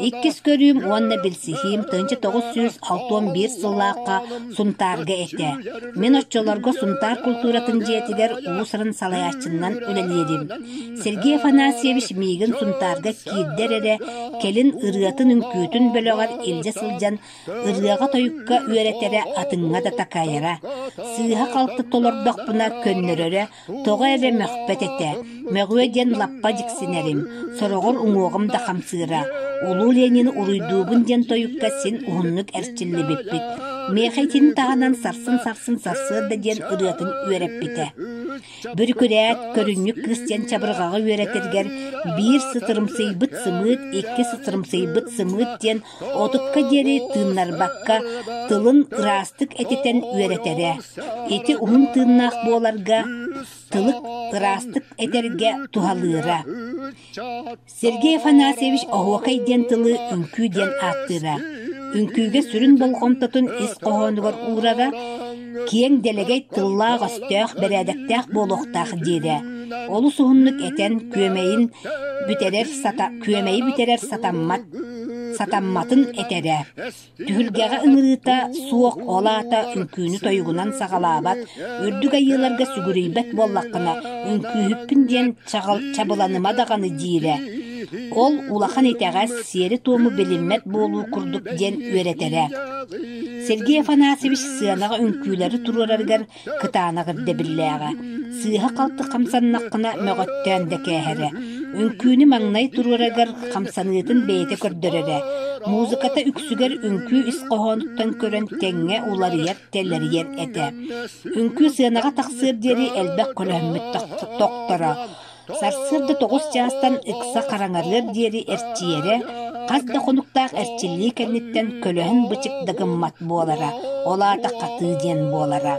Иккис көрүүм уанна билсихим 1961 сыллаакка сунтаарга эте. Мен оччолорго сунтаар культуратын диэтигер уусарын салаячыннан үлелиерим. Сергей Афанасьевич миигин сунтаарга киирдерере келин ырыатын үңкүүтүн бөлөгөр илже сылжан ырыага тойукка үөретере атыңга да такайара. Сыыха калты толордокпуна көннөрөрө тога эре мөхпет эте. Мөгүеден лаппа диксинерим, сорогор уңуогым да хамсыра. Улуу Ленин уруйдуубун ден тойукка син уһуннук эрчилли биппит. Мехайтин тағанан сарсын да ден ырыатын үөреппите. Бір күрәт көрүннүк крестьян чабыргага үөретергер бир сытырымсыйбыт сымыт, икки сытырымсыйбыт сымыт ден отукка дери тыыннарбакка тылын ырастык этитен үөретере. Эти уһун тыыннаах буоларга тылык ырастык этерге тухалыыра. Сергей Афанасьевич оһуакай ден тылы үңкүү ден аттыра. Үңкүүгэ сүрүн болгомтотун эс коһонугар уурага киең делегей тыллаах өстөөх бэрээдэктээх буолуохтаах диэре. Олу суһуннук этен күөмэйи бүтерер сатамматын этере. Түһүлгэҕэ ыҥырыыта суох олаата үңкүүнү тойугунан саҕалаабат, үрдүк айыыларга сүгүрүйбэт буоллаххына үңкүүһүппүн диэн чабыланыма даганы диире. Ол улахан итэгас сиэри туому билиммет буолуу курдук диэн үөретере. Сергей Афанасьевич сыанага үңкүүлери туруараргар кытаанагыр дебиллээҕэ. Сыыха калты хамсаннаккына мөҕөттөөн да кээһэре. Үңкүүнү маңнай туруараргар хамсаныытын бэйэтэ көрдөрөрэ. Музыката үксүгер үңкүү исқоһоонуттан көрөн тэҥҥэ уларыйар теллерийер эте. Үңкүү сыанага тахсыыр диэри элбэх көлөһүммүт токтора. Сарсырды 9 жаастан ыкса караңарыр диэри эрчиере, казда конуктаах эрчиллии кэнниттен көлөһүн бычык дагыммат буолара, олаата катыы диэн буолара.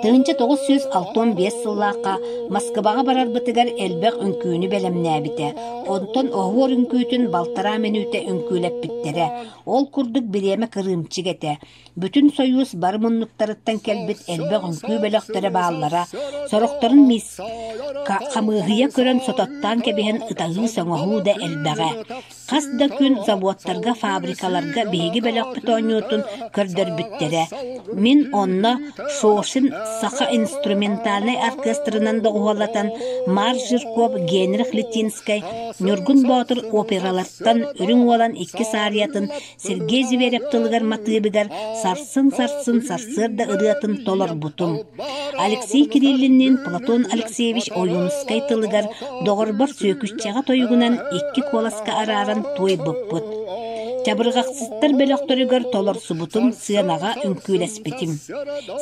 1965 сыллаакка Москвага барарбытыгар элбэх үңкүүнү белемнээбите. Онтон оһуор үңкүүтүн балтара менүүтэ үңкүүлэппиттере. Ол курдук бириэме кырыымчыгете. Бүтүн союз бар муннуктарыттан келбит элбэх үңкүү бөлөхтөрө бааллара. Сорохторун мис камыыгыя көрөн сототтан кебиһэн ытаыы соҥоһуу да элбэҕэ. Хас да күн заводтарга, фабрикаларга биһиги бөлөхпүт оонньуутун көрдөрбүттере. Мин онно Шошин саха инструментальный оркестрынан доғуалатан Маржирков, Генрих Литинскай, Нюргун Батыр операларттан үрүң olan 2 сариятын Сергей Зверев тылыгар матыыбыгар сарсыр да ырыатын толор бутум. Алексей Кириллиннин Платон Алексеевич Оюнскай тылыгар доғырбар сөкүччаға тойугунан 2 коласка араран той бұппыт. Чабыргаксызтар бөлөктөрүгөр толорсубутум сыанага үңкүүлеспитим.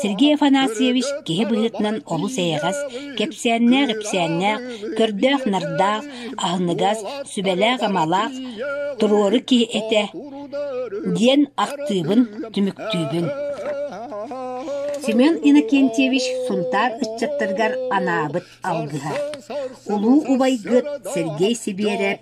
Сергей Афанасьевич кеһе быһытынан олу сэйэгас, кепсиэннээх, көрдөөх нардаах, аһыныгас, сүбэлээх амалаах, туруору киһи эте, диэн актыыбын түмүктүүбүн. Семен Иннокентьевич сунтар ыччаттыргар анаабыт алгыха. Улуу убайгыт Сергей Сибирев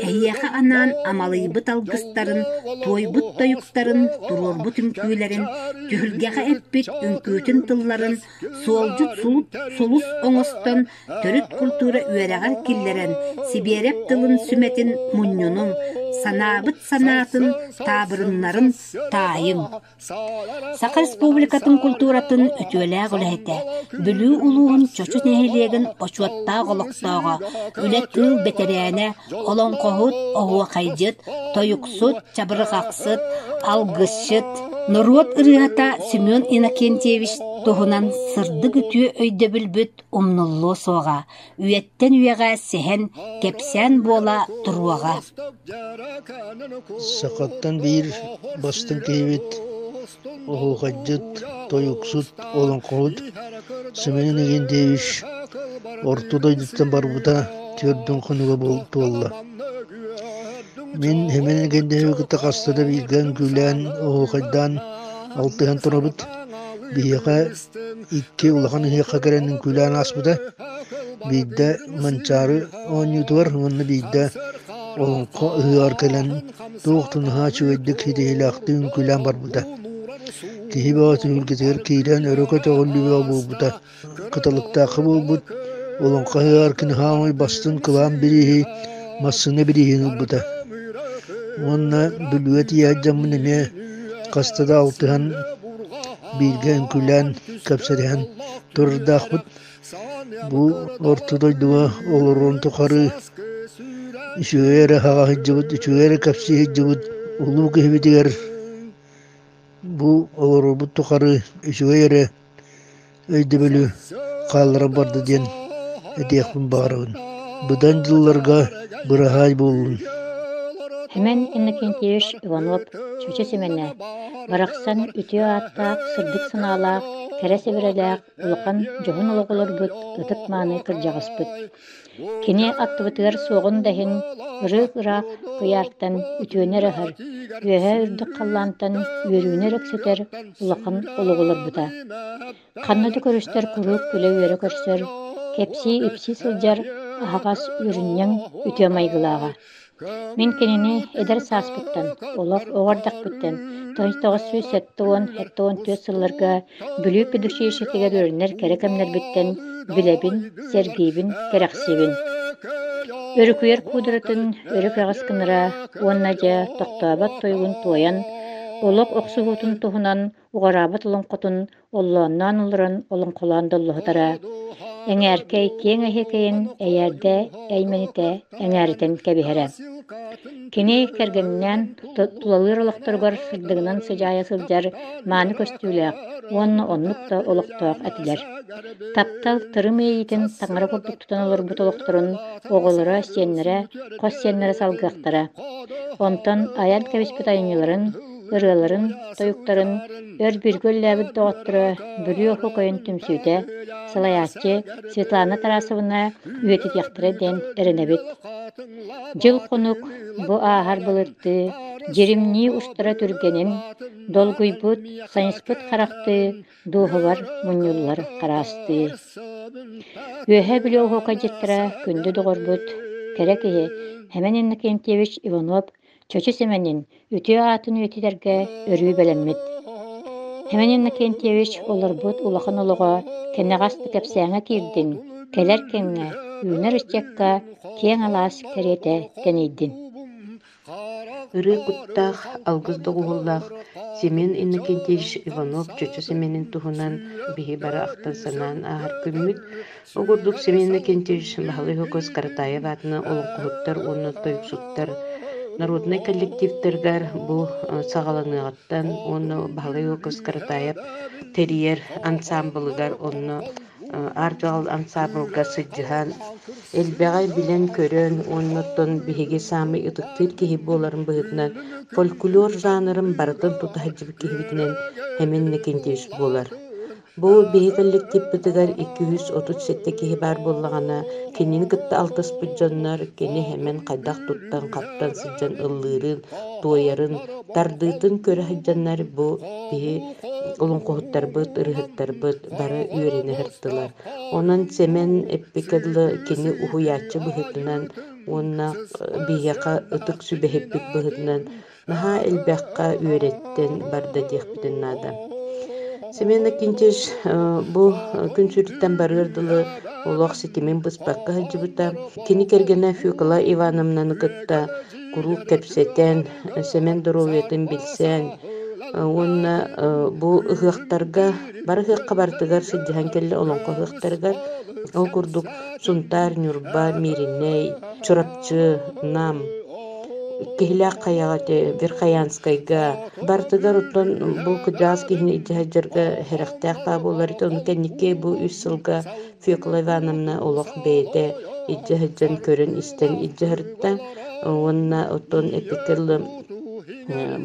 эйяха анаан амалыйбыт алгыстарын, тойбут тойуктарын, турорбут үмкүүлерин, түһүлгэха эппит үмкүүтүн тылларын, суолжут солус оңостон төрүт культура үөрэгар киллерен Сибирев тылын сүметин муннюнун, санаабыт санаатын таабырыннарын таайым. Саха Республикатын культуратын үтүөлээг үлэхэтэ, бүлүү улуун чочу нэхилиэгин очуаттаа голоктоого, үлэ тыл бетерээне, олонкоһут, оһуакайдьыт, тойуксут, чабырыгаксыт, алгысчыт, Норуот ырыата Семен Иннокентьевич туһунан сырдык үтүө өйдөбүлбүт умнуллуу суоға, үйеттен үйеға сехен кепсен бола туруаға. Сақаттан бир бастын кейбет, оғуқаджыт, тойуксут, олонқоғыт, Семен Иннокентьевич ортодойдыттан барбыта түрдің құнуға болла. Мен Семен Иннокентьевичті қастыда билген күлән оғуқайдан алтыған тұрабыт, бияға икке улахан хиаққа кәрәнің күлән асбыда, бейді манчары оңюты бар, оны бейді олыңқы ұйар кәлән тоқтын хачу өйдік хидейлі ақтың күлән бар бұда. Кехи бағаты үлгетер кейден өрікі тоғылы бол бұда. Қыталықтақы бол бұд, олыңқы ұйар кіні хаңой бастын қылан біріхи, массыны біріхин бұда. Онна бүлует яджамын еме қастада алтыған билген күлән кәпсәрән тұрдақ бұд. Бұл ортодойдуға олырын тұқары үшігері хаға хиджабыд, үшігері кәпсі хиджабыд, ұлу көхбетігер бұл олыры бұд тұқары үшігері өйді бөлі қалыра барды ден әдеқпін бағырығын. Бұдан жылларға бұрағай болуын. Семен Иннокентьевич Иванов чөчө семене барақсан үтіе аттақ, сырдық сыналақ, кәрәсе бірәләқ, ұлқан жоғын ұлығылыр бұд, ұтып маны кіржағыс бұд. Кене аттыбытығар соғын дәхін ұрық-ұрақ қиярттан үтіөнер ығыр, үйәе үрдік қаллантан үйерүүнер өксетер ұлықын ұлығылыр бұда. Қаннады көрістер күрік күлі үйері көрсер, кепси ипси сылжар ағағас үріннен үтіе майғылаға. Мен кенені эдер сааспыттан, олар оғардақ бүттен, тоғыз-тоғыз сәттіуын, әттіуын төс сылларға бүліп бүдікші шетігер өрінер кәрекемнер бүттен, білебін, сергейбін, кәрәқсебін. Өрікуер кудырытын, өрік ағысқыныра, оннадя тоқтабат тойғын тойан, олық оқсығутын тұғынан, уғарабат ұлын қотын, олуаннан ұлырын, олын қолан доллығытара. Әңәркәй кен әхекейін әйәрді, әйменіті әңәрітен кәбіхәрі. Кене кәргеннен тулалыр олықтырғар сылдығынан сыжая сылжар маны көстүләк, онны-оннықта олықтуақ әтілер. Таптал тырым ейітін таңыры құрдық тұтан олыр бұт олықтырын, оғылыра, сеннері, қос сеннері салғақтара. Онтан аян кәбіспет айыныларын, ырғыларын, тойуктарын, өр біргөл ләбіт доғаттыры, бүрі оқу көйін түмсүйді, Салаятчы Светлана Тарасовна үйетет яқтыры ден әрінәбет. Жыл қонук бұ ағар бұлырды, жерімні ұстыра түргенін, долгуйбұт, сайынспыт қарақты, дуғылар, мұнюллар қарасты. Өйе білі оғуға жеттіра күнді доғырбұт, кәрекеге Семен Иннокентьевич Иванов чөчі семенін үтіе атын өтедерге өрі бәлеммет. Семен Иннокентьевич олар бұд улақан олыға кәнеғасты кәпсәңі кирдін, кәлер кәңі, үйнер үстекка кен алас кәрете кәнейдін. Үрі құттақ, алғызды ғуыллақ, Семен Иннокентьевич Иванов чөчі семенін тұғынан бігі бары ақтан санан ағар көмміт. Оғырдық Семен Иннокентьевич бағылы хөкөз Каратаев атына олың құғыттар, оны тойықсуттар, Народный коллективтергер бұл сағаланығаттан, оны бағылы хөкөз Каратаев терьер ансамблыгар, оны артуал ансамблыга сыджыған, элбәғай білен көрін, оннаттан бігі самы ұтықтыр кеге боларын бұғытынан фольклор жанрын бардын тұтахыджып кеге бітінен Семен Иннокентьевич болар. Бу биһи коллективбытыгар 237 киһи бар буллагана кинини кытта алтыспыт дьоннор кини hemen хайдах туттан каптан сылдьан ыллыырын, туойарын, тардыытын көрөһүдьаннар бу биһи олоңкоһуттарбыт, ырыһыттарбыт бары үөрени хырттылар. Онон семен эппикеллы кини уһуяаччы быһытынан уонна биһиэка ытык сүбэһиппит быһытынан наһаа элбэхха үөреттен барда диэхпитин наада. Семен Акинтиш бу күнсүрүттен барыырдылы олох сикимин быспакка хаджыбыта. Кини кергене Фюкала Ивановнаны кытта куру кепсетен, семен дороветін билсен. Онна бу ыхыактарга, бары ыхыакка бартыгар сыддыхан келле олонко ыхыактаргар ол курдук Сунтар, Нюрба, Мириней, Чурапчы, Нам, кихилээх хайагате Верхоянскайга бартыгар оттон бу кыдаас кихини иджаһаджарга хэрэхтээх таабууларыта ону кэнникке бу 3 сылга Фюкла Ивановна олох бэйдэ иджаһаджан көрөн истен иджаһырытта уонна оттон эпикеллы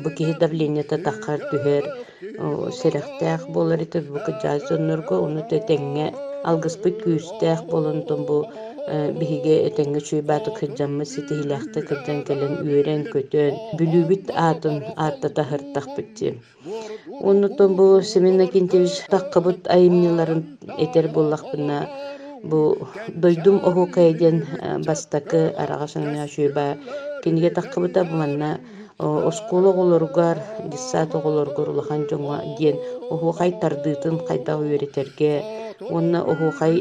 бу киһи давленията таххар түһэр сэрэхтээх буоларыта бу кыдаас оннорго ону тэтэҥҥэ алгыспыт күүстээх болонтон бу биһиге этэҥҥэ чуйбааты кыдьаммы ситиһилээхтэ кырдьан кэлэн үөрэн көтөн бүлүүбүт аатын аатта таһыртахпытти. Оннутон бу Семен Акинтьевич таххыбыт айымныларын этер буллахпына бу дойдум оһукайден бастакы арагашыңна чуйба киниге таххыбыта буманна оскула олоргар диссат оголоргор улахан жоңа диен оһукай тардыытын хайда үөретерге онна оһукай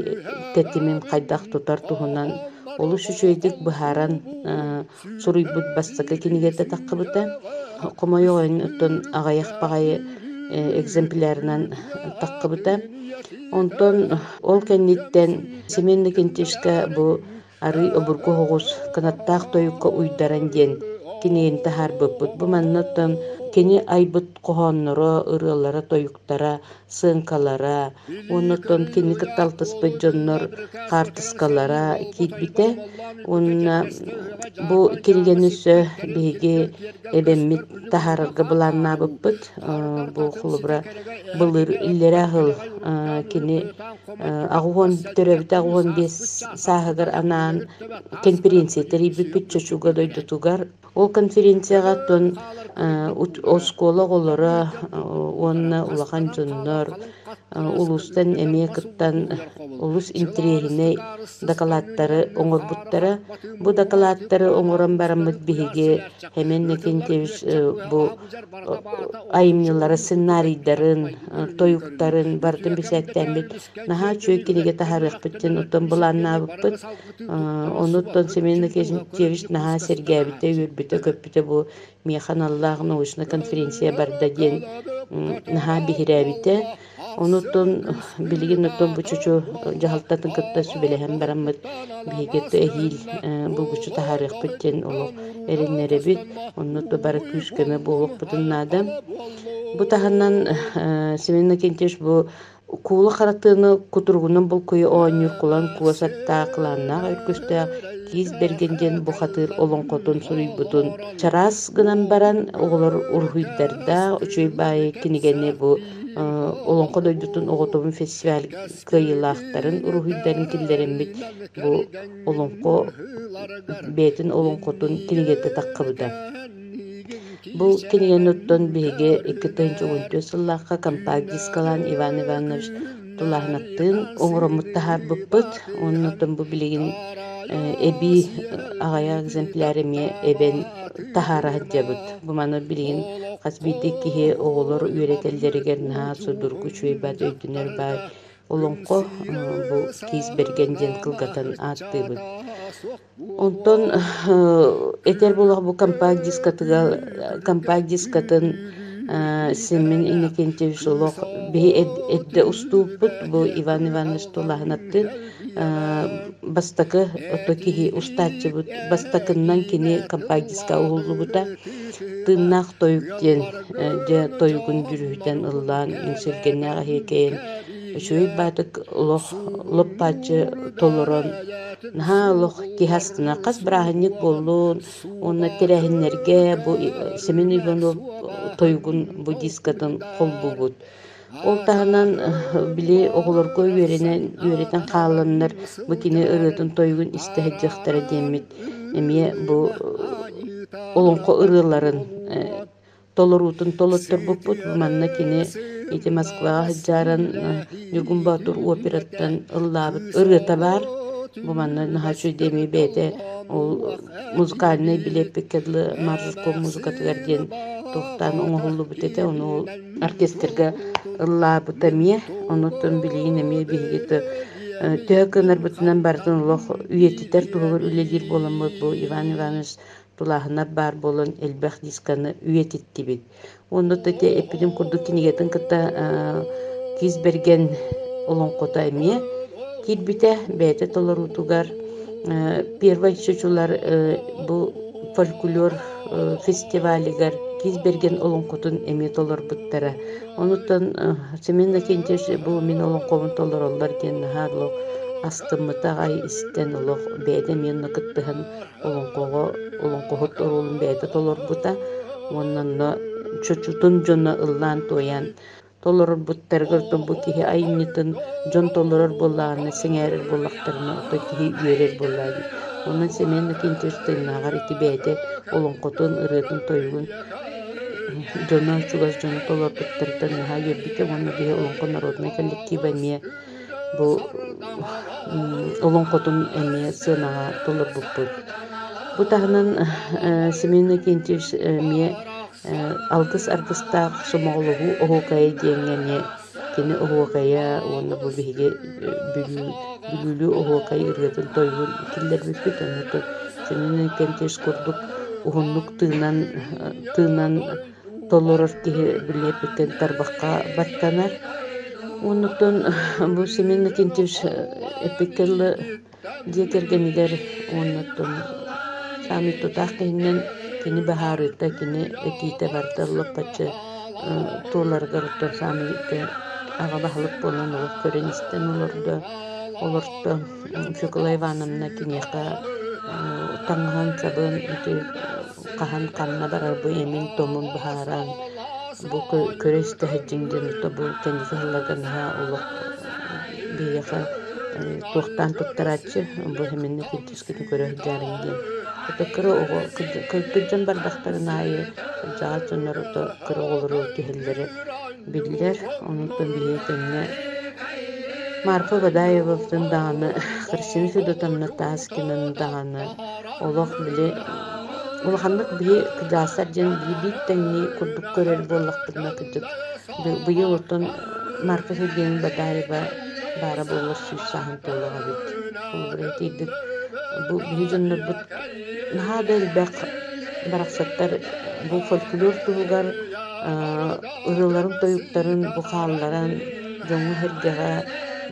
тетимин хайдах тутар туһунан олу шүчөйдик быһаран суруйбут бастакы кинигете таххыбыта комойоон оттон агаях багайы экземплярынан таххыбыта онтон ол кенниттен Семен Акинтьевичка бу ары обурго хогус канаттаах тойукка уйдаран диен киниен тахарбыппыт бу маннаттан кини айбыт кохонноро ырыаллара тойуктара сыынкалара оннотон кини кытталтыспыт дьоннор картыскалара киитбите онна бу киргенүсө биһиги эбеммит тахарга буланнаабыппыт бу хулубра былыр иллера хыл кини агуон төрөбүт агуон бес сааһыгар анаан конференция терибиппит чочуга дойдутугар ол конференцияга тон оскола голора онна улахан дьоннор улустан эмие кыттан улус интерьерine докладтары оңорбуттара бу докладтары оңорон барамыт биһиги Семен Акинтьевич бу айымнылары сценарийдарын тоюктарын бартын бисээттэмбит наһаа чүөк киниге тахарыахпыттен оттон буланнаабыппыт онуттон Семен Акинтьевич наһаа сергээбите үөрбүтэ көппүтэ бу миэханаллаах научна конференция барда диэн наһаа биһирээбите онуттон билигин оттон бу чучу жаһалтатын кытта сүбелэһэн бараммыт биһигетте эхиил бу бучу тахарыахпыттен олох эриннеребит оннуту бары күскөмө буолукпутуннаада бу таханнан Семен Акинтьевич бу куула харатыыны кутургунун бул куйу оонньур кулан куасаттаа кылааннаах өркүстää кииз бергенден бу хатыыр олоңкотун суруйбутун чараас гынан баран оголор урхуйдарда үчөйбаайы кинигени бу олоңко дойдутун оҕотобун фестиваль кыйылаахтарын урухуйдарын киллереммит бу олоңко бээтин олоңкотун кинигетте таккыбыта бу кинигенуттон биһиге 2010 сыллаахха компакт дискалан Иван Иванович тулаахнаттыын оҥороммут тахарбыппыт оннутун бу билигин эби агая экземплярыме эбен тахараһыджабыт бу мана билигин хасбийдик киһи оҕолор үөретеллеригер наһаа судургу чуйбат өйдүнөр баай олоңко бу кииз берген диэн кылгатан ааттыыбыт онтон этер булах бу компакт дискатын Семен Акинтьевич олох биһи эдде устууппут бу Иван Иванович тулаахнаттыын бастакы ото киһи устааччыбыт бастакыннан кини компакт диска уһуллубута тыыннаах тоюк диэн дьэ тоюгун жүрүһүтэн ыллаан иҥсиргеннээҕэ хиэкэйэн үчүгэй баатык олох лоппааччы толорон наһаа олох киһастына хас бырааһынньык буоллуун уонна терэһиннэргэ бу Семен Иванов тоюгун бу дискатын холбубут Ол таһынан били оголорго үйрeten хааланнар бу кини ырытын тойгун истеһэджэхтара диэммит эмие бу олонко ырыларын толорутун толоттор буппут манна кини ити Москвага хыджаран Нургун Батур операттан ыллаабыт ырыта бар бу манна нахачу деми бете ол музыкальный билеппекедлы маржурко музыкатыгар диэн тохтан оңоһуллу бутете ону оркестрга ыллаабыта мие онуттун билигин эмие бигити төһөкөнөр бутунан бардын олох үйетитер тугур үлелир боламыт бу Иван Иванович тулаһына бар болон элбэх дисканы үйетиттибит. Онда тете эпидем курдук кинигетін кытта киз берген олонкота эмие кирбите бәйте толорутугар первый чучулар бу фольклор фестивалигар киз берген олонкотун эмие толор буттара. Онуттан семенна кентеш бу мен олонкобун толороллар кен харло астымыта гай истен олох бәйте мен кыттыгын олонкогот орулун бәйте толор бута. Оннан чучутун жона ыллан тоян толорор буттаргар бу кихи айнытын жон толорор болларны сеңерер боллактарына ото кихи үйерер боллады. Онан семен кентестен нагар ити бәйте олонкотун ырытын тойгун жона чугас жона толор буттардан наха ербите онна бие олонко народный коллектив эмие бу олонкотун эмие сынага толор буппут. Бу тагынан семен кентес эмие алгыс аргыстаах сомоголугу оһукайа диэҥҥэне кини оһуокайа уонна бу биһиги бүлүүлүү оһуокай ырыатын тойгун киллер бүппүт онуту сенин кентес курдук уһуннук тыынан толорор киһи билиэппиттен тарбакка баттанар онутун бу семен кентес эпиккеллы диэкергенигер онутун сами тутаах киһиннен кини бахарыта кини эките барталлык пачы туларгар самыйты ага бахылык болан олох көренистен олорто Фёкла Ивановна кинеха таңхан сабын ити кахан канна барар бу эмин томун бахаран бу көресте хаджинден бу кенизаллаган ха олох бияха тохтан туттарачы бу хеменне китискин көрө жарынген Токро ого кылпыджан бардактарын айы жаачынар ото кыроголору тихиллери биллер онуттан биетенне Марфа Бадаевовтун даганы Христина Федотовна Таскинын даганы олох биле улаханнык бии кыжаасар жен бииттенни курдук көрөр боллактырына кыжык быйыл отон Марфа Сергеевна Бадаева бара болор сүз сахан толлага бит бу бижиннер бут нахадел бак бараксаттар бу фольклор тугар ырыларын тоюктарын бу хаалларын жоңу хергага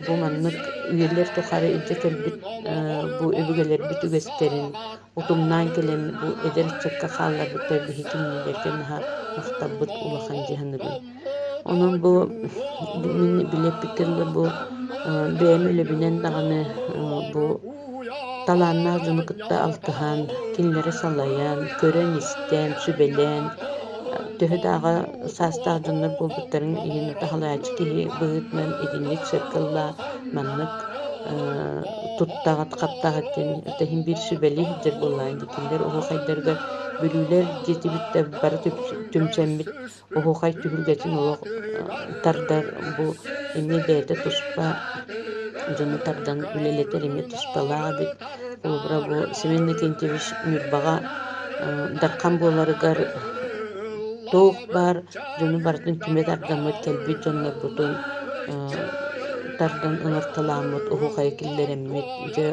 бу маннык үйелер тохары интекелбит бу өбүгелер бит үгестерин утумнан келен бу эдерчекка хааллар буттай бихикиннилерден ха мактабыт улахан жиһаныбы онун бу билеппикелле бу бэмеле бинен даганы бу таланна жунукытта алтыхан, кинлери салаян, көрен истен, сүбелен, төһө дагы састаах жуннар болбуттарын ийинута халаачы киһи быһытынан эдинник сыркылла маннык туттагат каттагаттен тахин бир сүбели жер боллайн дикиндер оһухайдарга бүлүүлер жетибитте бары түмсеммит оһухай түһүлгетин олох тардар бу эмне бээте туспа жonu тардан үлелетер эме туспалаа бит олбура бу Семен Кентевич Нурбага даркан боларыгар тоох бар жону бартын түме тардамыт келби жоннор бутун тардан ыңырталамыт оһухай киллереммит же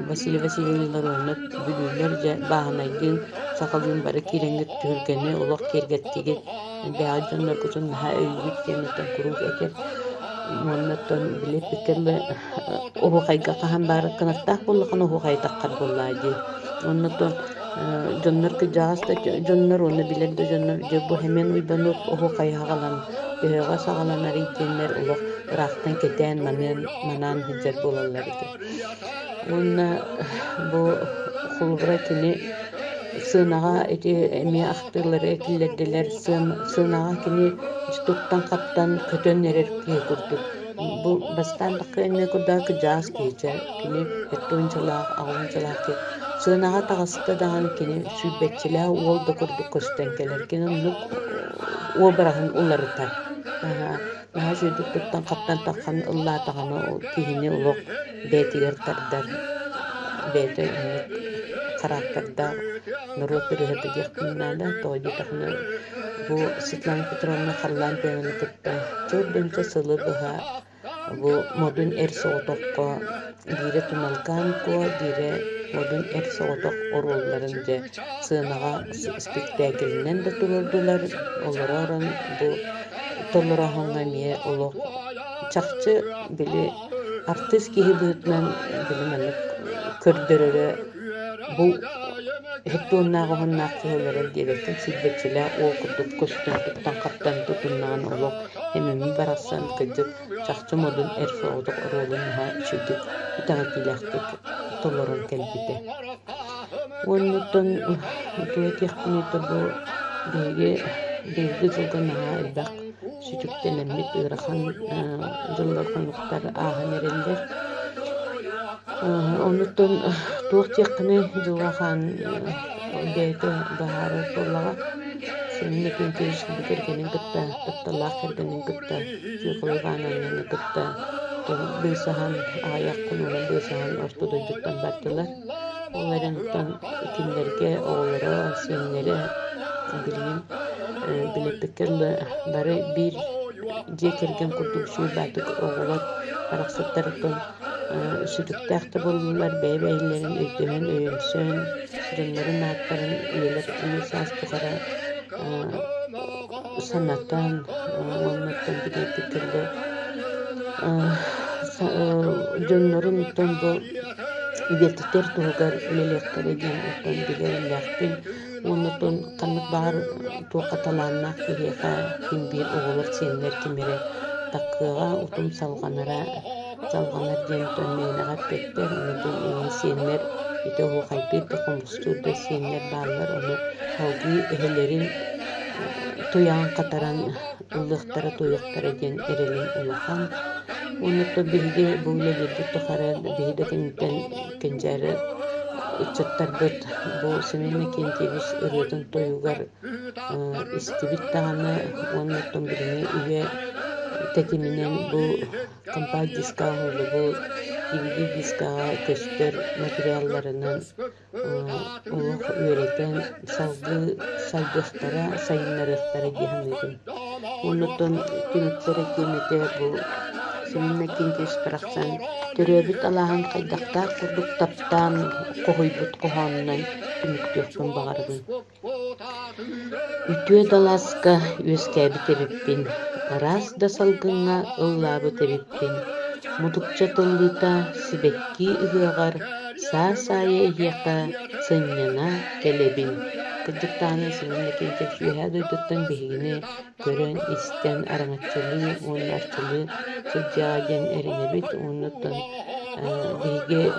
Василий Васильевналар онут бүлүүлер же баанайдын сакалын бары киреңгит түһүлгени олох кергеттиги баа жоннор бутун наха өйгүт кенетен курук экер Моннаттан билет бикелле оһухайга кахан бары кынаттаах боллахан оһухай таккар боллаади. Оннаттан жоннор кыжааста жоннор оны билерде жоннор же бу hemen уйбанук оһухай хагалан бега сагаланар итеннер олох рахтан кетен манан хиджер болалар ити. Онна бу хулбра кини sığınağa emi aktırları killerdiler sığınağa kini tutuktan kaptan kötön nerer kiye kurduk. Bu bastanlık enne kurda kıcağız kiyece kini ettoyuncalak, ağıncalak ki sığınağa tağısıda dağın kini sübbetçilere oğul da kurduk köstenkeler kini nuk o bırakın onları tar. Daha sürdük tuttan kaptan takkan ılla tağını kihini uluk betiger tardar beti karakterda narod perihati yakınlarda toydu takını bu Svetlana Petrovna Kharlan penanıkıtta çoğunca sılı bıha bu modun ersoğutokko dire tunalkan ko dire modun ersoğutok orullarınca sığınağa spektakelinden de tururdular olara oran bu tollara hongamiye oluk çakçı bili artist kihi büyütmen bilimelik kördöröre bu hep onnağı onnağı kihileri gerekten silbetçiler o kutup kostüm tuttan kaptan tutunan oluk hemimi barasan kıcık çakçı modun erfe olduk rolun ha çüdük itakileştik tolların kelbide ondan duet yakınıydı bu bilgi zılgın ha elbaq sütükten emmet ırakan yıllar konuklar ahın erenler ondan tuğut yakını yılgahan beyde baharı sollağa seninle kentiriş bitirgenin gıtta gıttalaq kergenin gıtta yıkılgananın gıtta bıysahan ayak kulunun bıysahan ortodoyduktan bardılar onlarından ikinlerge oğulları senleri bileyim bilepikirli bari bir cekergen kurduk şu batık oğular paraksatlarıdan sütüktäkte boldular beybeylerin öydüğün öğünsün sürünlerin atların üyeler üyesaz tukara sanattan onlardan bilepikirli dönlerin utan bu identiter tuğgar ülelekler egen utan bilerilektin onlardan kanık bağır tuğqatalannak biheqa kim bir oğulur senler kimere takkığa utum salğanara den dönmeğine petler onlardan senler ite o kaybet de komsturda senler bağlar onu halgi ehlerin toyan kataran ılıqtara toyuqtara den erelin ulahan onlardan bilgi böyle yedi tuqara bihide kenjari Çattardıt bu seninle kentiviş ırıdın toyugar istibit dağını onlardan birini üye tekiminen bu kampanya diskahulu bu DVD diskaha göster materyallarının uluq üreten saldıqtara sayınlarıqtara gihanıydın. Onlardan kemitlere kemete bu seninle kentiviş bıraksan töröbüt alağın kaydaqta kurduk taptan kohuybut kohanından kümüktüqtün bağırdın. Ütüe dalaska üeskäbi tebippin, ras da salgınga ıllabı tebippin. Mudukça tolluta sibekki ıhıgar, sağ-sağya ihyaqa sınnyana kelebin. Kıcıktağını seninle kentip şüyha duyduttan behigini görün isten araŋatçılığı, onlarçılığı sılcağagen erinebit, onlardan bege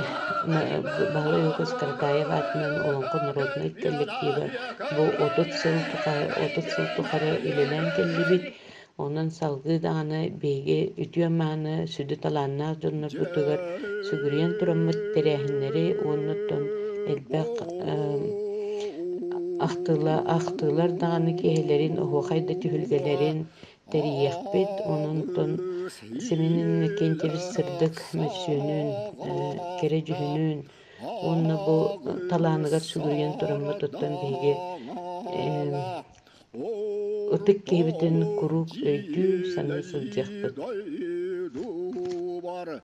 bağlı yokuz Karatayev adının olanqı narodna itkellik gibi bu 30 sıl tuqarı ilenen kellibit onun salgı dağını bege ütüyemanı südü talanna jonlar butugar sügüryen turamıt terehinleri onlardan elbaq ahtılar dağını kehelerin ohuqayda tühülgelerin teriyekbet onundan seminin kentiviz sırdık mesünün kerecühünün onunla bu talanıgar sügürgen turamı tuttan bege ıtık kehbeten kuruk öydü sanı sılcakbet